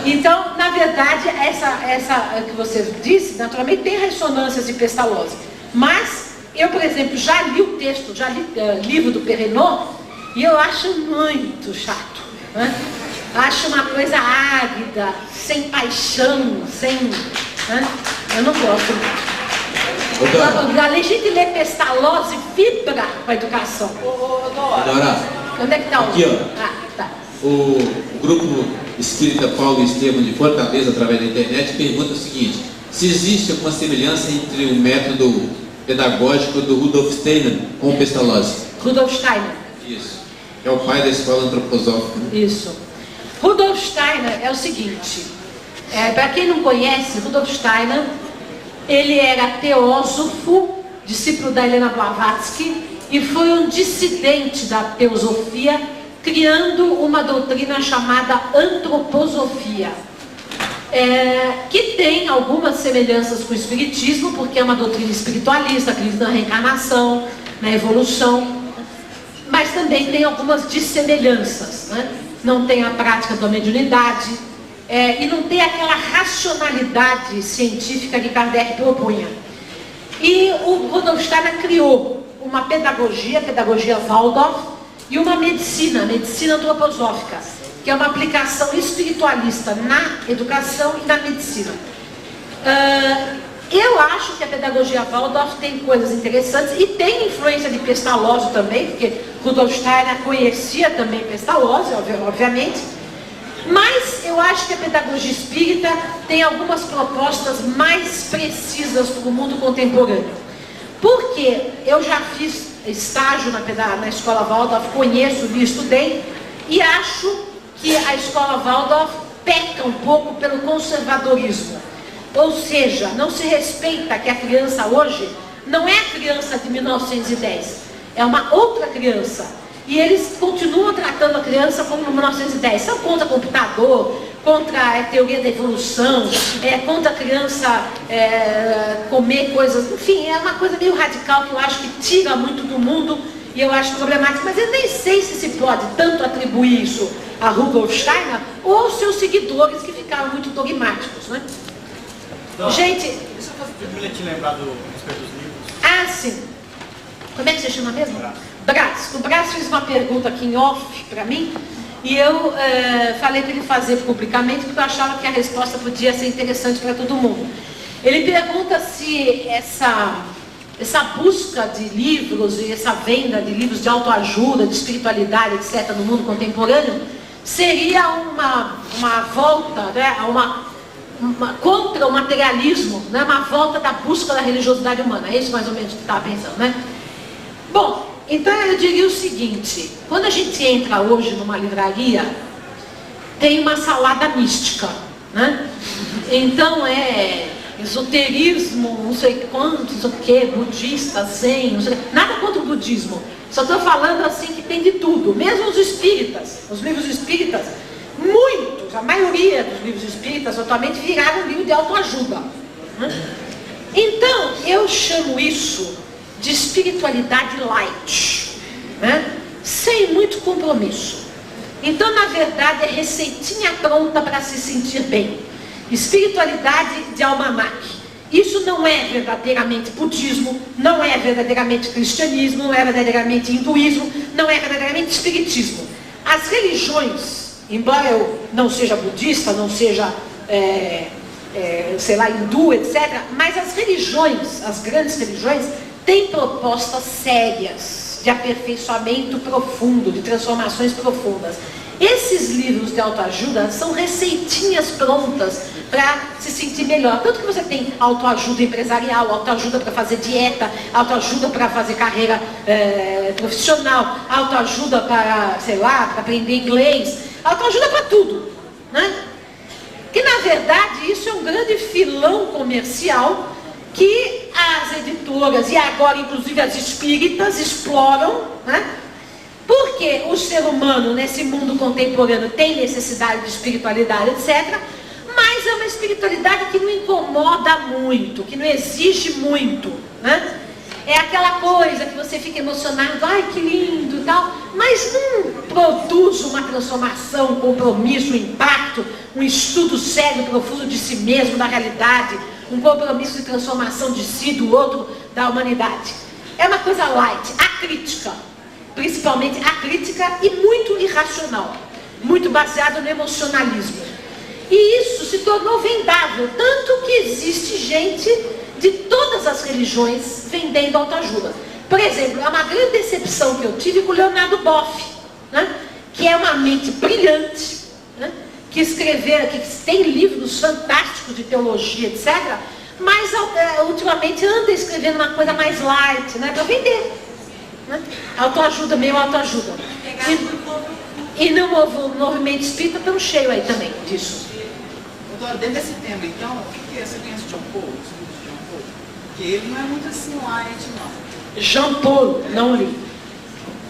Então, na verdade, essa que você disse, naturalmente, tem ressonâncias de Pestalozzi. Mas, eu, por exemplo, já li o texto, já li livro do Perrenot, e eu acho muito chato. Né? Acho uma coisa árida, sem paixão, sem... Né? Eu não gosto.
Dora.
A gente lê Pestalozzi vibra com a educação.
Dora,
Onde é que está o...
aqui, ó.
Ah, tá.
O grupo espírita Paulo Estevam de Fortaleza, através da internet, pergunta o seguinte: se existe alguma semelhança entre o método pedagógico do Rudolf Steiner com o Pestalozzi?
Rudolf Steiner.
Isso. É o pai da escola antroposófica, né?
Isso. Rudolf Steiner é o seguinte, para quem não conhece, Rudolf Steiner, ele era teósofo, discípulo da Helena Blavatsky, e foi um dissidente da teosofia, criando uma doutrina chamada antroposofia, que tem algumas semelhanças com o espiritismo, porque é uma doutrina espiritualista, acredita na reencarnação, na evolução, mas também tem algumas dissemelhanças, né? Não tem a prática da mediunidade, e não tem aquela racionalidade científica que Kardec propunha. E o Rudolf Steiner criou uma pedagogia, a pedagogia Waldorf, e uma medicina antroposófica, que é uma aplicação espiritualista na educação e na medicina. Eu acho que a pedagogia Waldorf tem coisas interessantes e tem influência de Pestalozzi também, porque Rudolf Steiner conhecia também Pestalozzi, obviamente, mas eu acho que a pedagogia espírita tem algumas propostas mais precisas para o mundo contemporâneo. Porque eu já fiz estágio na escola Waldorf, conheço, li, estudei, e acho que a escola Waldorf peca um pouco pelo conservadorismo. Ou seja, não se respeita que a criança hoje não é a criança de 1910, é uma outra criança. E eles continuam tratando a criança como 1910. São contra computador, contra a teoria da evolução, contra a criança comer coisas. Enfim, é uma coisa meio radical que eu acho que tira muito do mundo e eu acho problemático. Mas eu nem sei se pode tanto atribuir isso a Rudolf Steiner ou aos seus seguidores que ficaram muito dogmáticos, né?
Não.
Gente...
Deixa eu te lembrar do respeito dos livros.
Ah, sim. Como é que você chama mesmo? Brás. O Brás fez uma pergunta aqui em off para mim e eu falei para ele fazer publicamente porque eu achava que a resposta podia ser interessante para todo mundo. Ele pergunta se essa busca de livros e essa venda de livros de autoajuda, de espiritualidade, etc., no mundo contemporâneo, seria uma volta, né, contra o materialismo, né, uma volta da busca da religiosidade humana. É isso mais ou menos que estava pensando, né? Bom, então eu diria o seguinte: quando a gente entra hoje numa livraria, tem uma salada mística, né? Então esoterismo, não sei quanto, não sei o que, budista, zen, não sei, nada contra o budismo. Só estou falando assim que tem de tudo, mesmo os espíritas, os livros espíritas, muitos, a maioria dos livros espíritas atualmente viraram um livro de autoajuda, né? Então eu chamo isso de espiritualidade light, né? Sem muito compromisso. Então, na verdade, é receitinha pronta para se sentir bem. Espiritualidade de almanaque. Isso não é verdadeiramente budismo, não é verdadeiramente cristianismo, não é verdadeiramente hinduísmo, não é verdadeiramente espiritismo. As religiões, embora eu não seja budista, não seja, sei lá, hindu, etc., mas as religiões, as grandes religiões, têm propostas sérias de aperfeiçoamento profundo, de transformações profundas. Esses livros de autoajuda são receitinhas prontas para se sentir melhor. Tanto que você tem autoajuda empresarial, autoajuda para fazer dieta, autoajuda para fazer carreira profissional, autoajuda para, sei lá, para aprender inglês, autoajuda para tudo, né? Que na verdade isso é um grande filão comercial que as editoras e agora inclusive as espíritas exploram, né? Porque o ser humano nesse mundo contemporâneo tem necessidade de espiritualidade, etc. Mas é uma espiritualidade que não incomoda muito, que não exige muito, né? É aquela coisa que você fica emocionado, ai que lindo e tal, mas não produz uma transformação, um compromisso, um impacto, um estudo sério, profundo de si mesmo, da realidade, um compromisso de transformação de si, do outro, da humanidade. É uma coisa light, acrítica, principalmente acrítica e muito irracional, muito baseado no emocionalismo. E isso se tornou vendável, tanto que existe gente de todas as religiões vendendo autoajuda. Por exemplo, é uma grande decepção que eu tive com o Leonardo Boff, né? Que é uma mente brilhante, né? Que escreveu, que tem livros fantásticos de teologia, etc., mas ultimamente anda escrevendo uma coisa mais light, né? Para vender, né? Autoajuda, meio autoajuda. E no movimento espírita estão cheio aí também disso.
Doutora, dentro desse tema, então, o que é? Você conhece John Paul? John Paul? Porque ele não é muito assim light, não.
Jean Paul, não li.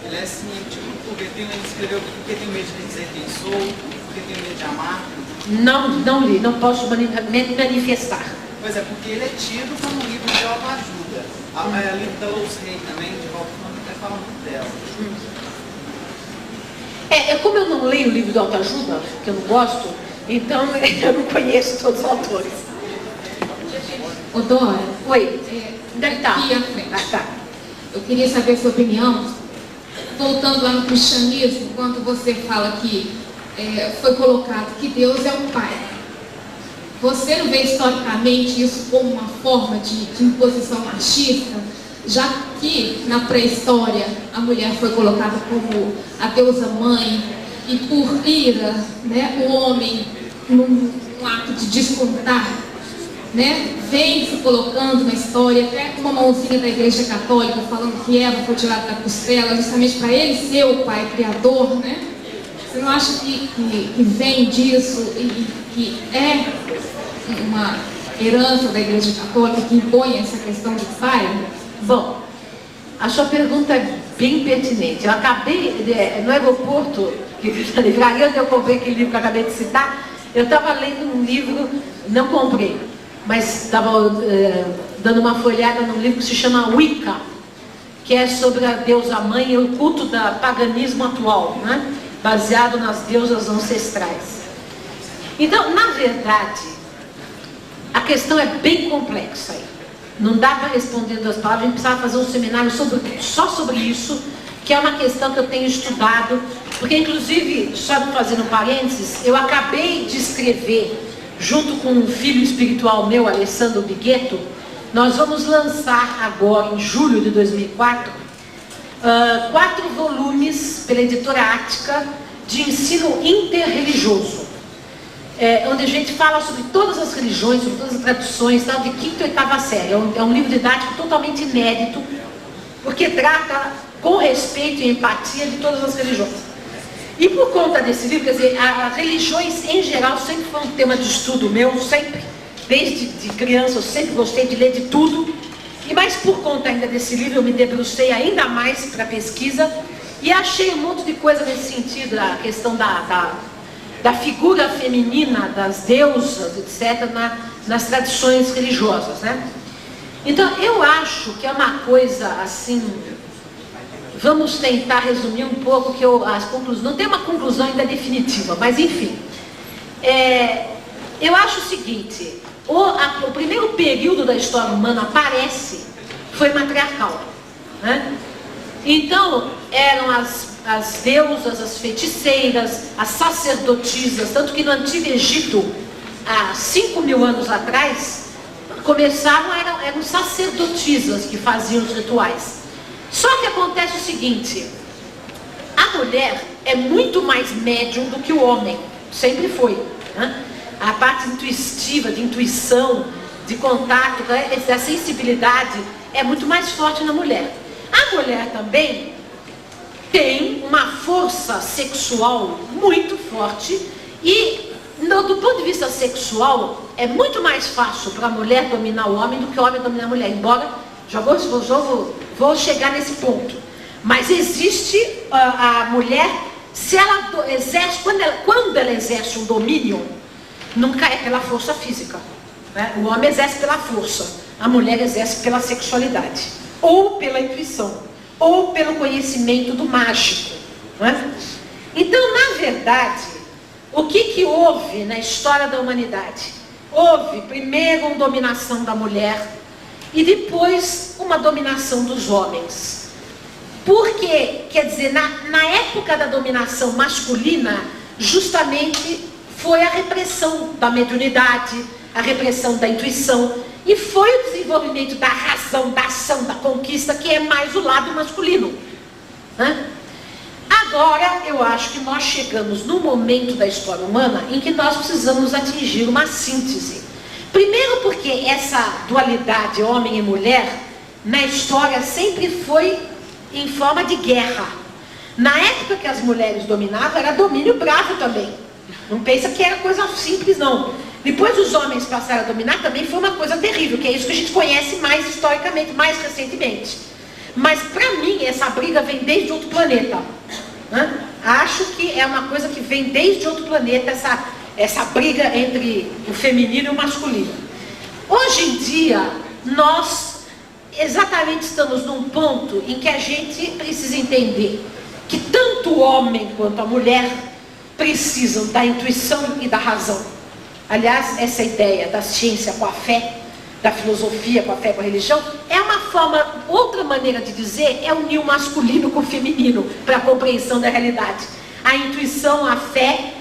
Ele é assim, tipo, porque ele escreveu porque tem medo de dizer quem sou, porque tem medo de amar.
Não li, não posso manifestar.
Pois é, porque ele é tido como um livro de autoajuda. O livro da Lois Hay também, de volta até fala muito dela.
Como eu não leio o livro de autoajuda, que eu não gosto, então eu não conheço todos os autores.
Ô Dora,
Oi, deve estar.
aqui à frente.
Tá.
Eu queria saber a sua opinião, voltando lá no cristianismo, quando você fala que foi colocado que Deus é o Pai. Você não vê historicamente isso como uma forma de imposição machista, já que na pré-história a mulher foi colocada como a deusa mãe e por ira, né, o homem, num ato de descontar, né, vem se colocando na história, até com uma mãozinha da Igreja Católica falando que Eva foi tirada da costela justamente para ele ser o pai criador, né? Você não acha que vem disso e que é uma herança da Igreja Católica que impõe essa questão de pai?
Bom, a sua pergunta é bem pertinente. Eu acabei, no aeroporto, na livraria onde eu comprei aquele livro que eu acabei de citar, eu estava lendo um livro, não comprei, mas estava dando uma folhada num livro que se chama Wicca, que é sobre a deusa mãe e o culto do paganismo atual, né? Baseado nas deusas ancestrais. Então, na verdade, a questão é bem complexa aí. Não dá para responder em 2 palavras, a gente precisava fazer um seminário só sobre isso, que é uma questão que eu tenho estudado, porque inclusive, só fazendo parênteses, eu acabei de escrever, junto com um filho espiritual meu, Alessandro Bigueto, nós vamos lançar agora, em julho de 2004, 4 volumes pela editora Ática de ensino interreligioso. Onde a gente fala sobre todas as religiões, sobre todas as tradições, tal, de 5ª e 8ª série. É um livro didático totalmente inédito, porque trata com respeito e empatia de todas as religiões. E por conta desse livro, quer dizer, as religiões em geral sempre foi um tema de estudo meu, sempre, desde de criança eu sempre gostei de ler de tudo, e mais por conta ainda desse livro eu me debrucei ainda mais para a pesquisa, e achei um monte de coisa nesse sentido, a questão da figura feminina, das deusas, etc., nas tradições religiosas, né? Então, eu acho que é uma coisa assim, vamos tentar resumir um pouco, as conclusões, não tem uma conclusão ainda definitiva, mas enfim, eu acho o seguinte, o primeiro período da história humana foi matriarcal, né? Então, eram as deusas, as feiticeiras, as sacerdotisas, tanto que no Antigo Egito, há 5.000 anos atrás, eram sacerdotisas que faziam os rituais. Só que acontece o seguinte, a mulher é muito mais médium do que o homem, sempre foi, né? A parte intuitiva, de intuição, de contato, da sensibilidade, é muito mais forte na mulher. A mulher também tem uma força sexual muito forte e, do ponto de vista sexual, é muito mais fácil para a mulher dominar o homem do que o homem dominar a mulher, embora, já vou chegar nesse ponto. Mas existe a mulher, se ela exerce, quando ela exerce um domínio, nunca é pela força física, né? O homem exerce pela força, a mulher exerce pela sexualidade, ou pela intuição, ou pelo conhecimento do mágico, né? Então, na verdade, o que houve na história da humanidade? Houve primeiro uma dominação da mulher e depois uma dominação dos homens. Porque, quer dizer, na época da dominação masculina, justamente foi a repressão da mediunidade, a repressão da intuição, e foi o desenvolvimento da razão, da ação, da conquista, que é mais o lado masculino, né? Agora, eu acho que nós chegamos num momento da história humana em que nós precisamos atingir uma síntese. Primeiro porque essa dualidade homem e mulher, na história sempre foi em forma de guerra. Na época que as mulheres dominavam, era domínio bravo também. Não pensa que era coisa simples, não. Depois os homens passaram a dominar, também foi uma coisa terrível, que é isso que a gente conhece mais historicamente, mais recentemente. Mas para mim, essa briga vem desde outro planeta, né? Acho que é uma coisa que vem desde outro planeta, essa briga entre o feminino e o masculino. Hoje em dia, nós exatamente estamos num ponto em que a gente precisa entender que tanto o homem quanto a mulher precisam da intuição e da razão. Aliás, essa ideia da ciência com a fé, da filosofia com a fé, com a religião, é uma forma, outra maneira de dizer, é unir o masculino com o feminino para a compreensão da realidade. A intuição, a fé,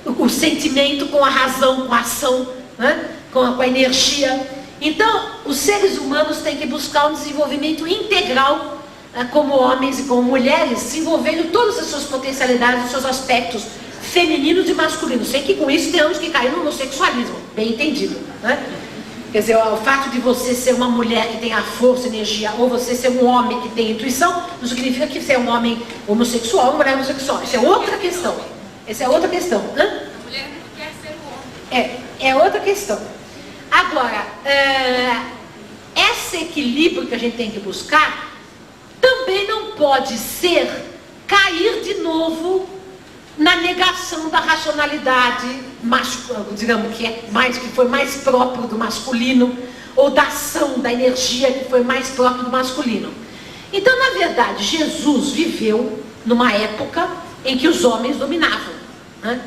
o sentimento com a razão, com a ação, né? com a energia. Então, os seres humanos têm que buscar um desenvolvimento integral, como homens e como mulheres, desenvolvendo todas as suas potencialidades, os seus aspectos femininos e masculinos, sem que com isso tenhamos que cair no homossexualismo, bem entendido, né? Quer dizer, o fato de você ser uma mulher que tem a força, energia, ou você ser um homem que tem intuição, não significa que você é um homem homossexual ou uma mulher homossexual. Isso é outra questão. Essa é outra questão. Hã?
A mulher não quer ser o homem.
É outra questão. Agora, esse equilíbrio que a gente tem que buscar também não pode ser cair de novo na negação da racionalidade, digamos que foi mais próprio do masculino, ou da ação, da energia que foi mais próprio do masculino. Então, na verdade, Jesus viveu numa época em que os homens dominavam, né?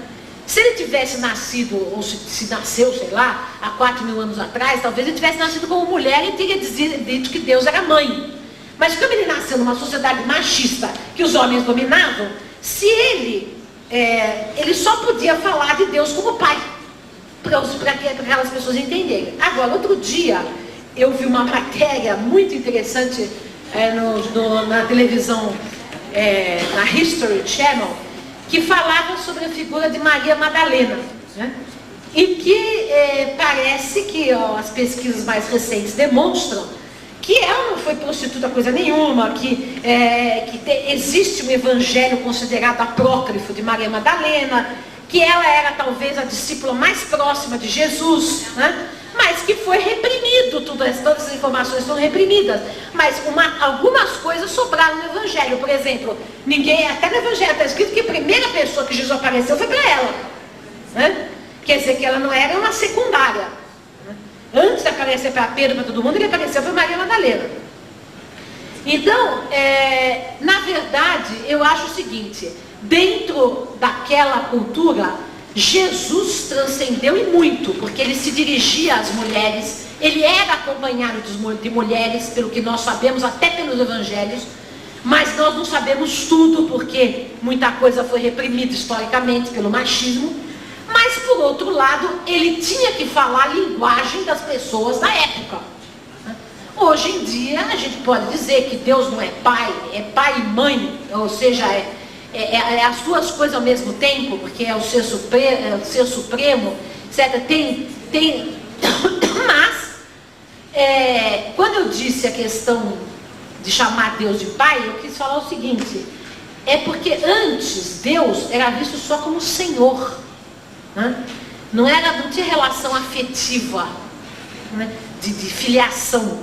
Se ele tivesse nascido, ou se nasceu, sei lá, há 4.000 anos atrás, talvez ele tivesse nascido como mulher e teria dito que Deus era mãe. Mas como ele nasceu numa sociedade machista, que os homens dominavam, se ele só podia falar de Deus como pai, para aquelas pessoas entenderem. Agora, outro dia, eu vi uma matéria muito interessante na televisão, na History Channel, que falava sobre a figura de Maria Madalena, né? E que parece que as pesquisas mais recentes demonstram que ela não foi prostituta coisa nenhuma, que existe um evangelho considerado apócrifo de Maria Madalena, que ela era talvez a discípula mais próxima de Jesus, né? Mas que foi reprimido, todas as informações foram reprimidas, mas algumas coisas sobraram no evangelho. Por exemplo, até no evangelho está escrito que a primeira pessoa que Jesus apareceu foi para ela, né? Quer dizer que ela não era uma secundária. Antes de aparecer para Pedro, para todo mundo, ele apareceu para Maria Madalena. Então, na verdade, eu acho o seguinte: dentro daquela cultura, Jesus transcendeu e muito, porque ele se dirigia às mulheres, ele era acompanhado de mulheres, pelo que nós sabemos, até pelos evangelhos, mas nós não sabemos tudo, porque muita coisa foi reprimida historicamente pelo machismo. Mas, por outro lado, ele tinha que falar a linguagem das pessoas da época. Hoje em dia, a gente pode dizer que Deus não é pai e mãe, ou seja, as duas coisas ao mesmo tempo, porque é o ser supremo, etc. Mas, quando eu disse a questão de chamar Deus de pai, eu quis falar o seguinte: é porque antes Deus era visto só como Senhor. Não tinha relação afetiva, né? de filiação,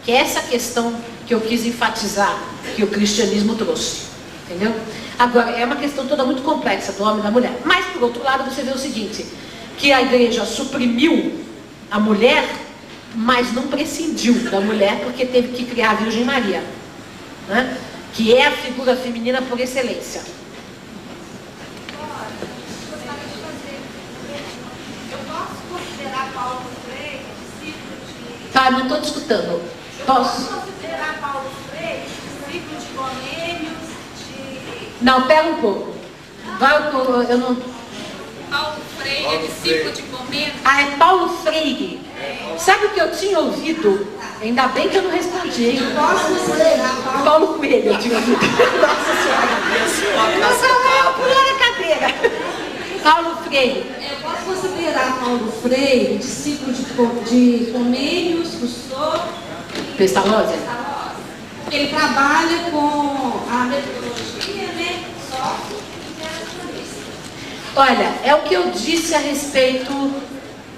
que é essa questão que eu quis enfatizar, que o cristianismo trouxe, entendeu? Agora, é uma questão toda muito complexa do homem e da mulher. Mas, por outro lado, você vê o seguinte, que a igreja suprimiu a mulher, mas não prescindiu da mulher, porque teve que criar a Virgem Maria, né? Que é a figura feminina por excelência.
Paulo Freire, discípulo de...
Tá, não estou te escutando. Posso?
Considerar Paulo Freire, discípulo de Comênios, de...
Não, pera um pouco. Vai, eu não...
Paulo Freire é discípulo de Comênios.
Ah, é Paulo Freire. Sabe o que eu tinha ouvido? Ainda bem que eu não respondi, hein?
Posso considerar
Paulo Coelho, eu tinha ouvido. Nossa Senhora. Eu pulou na cadeira. Paulo Freire.
Eu posso considerar Paulo Freire discípulo de Comênios, Rousseau,
Pestalozzi?
porque ele trabalha com a metodologia, né?
Olha, é o que eu disse a respeito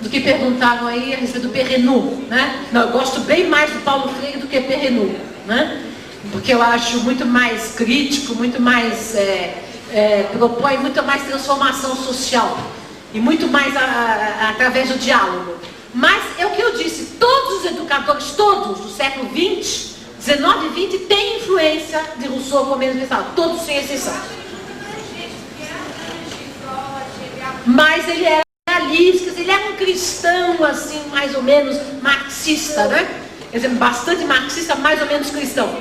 do que perguntaram aí a respeito do Perrenu, né? Não, eu gosto bem mais do Paulo Freire do que Perrenu, né? Porque eu acho muito mais crítico, muito mais propõe muito mais transformação social e muito mais através do diálogo. Mas é o que eu disse, todos os educadores, todos do século XX, 19 e 20, têm influência de Rousseau, Comênios e Pestalozzi, todos sem exceção. Mas ele era realista, ele era um cristão, assim, mais ou menos marxista, né? Quer dizer, bastante marxista, mais ou menos cristão.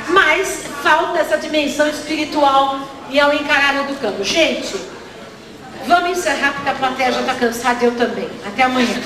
Mas falta essa dimensão espiritual e ao encarar o do campo. Gente, vamos encerrar porque a plateia já está cansada e eu também. Até amanhã.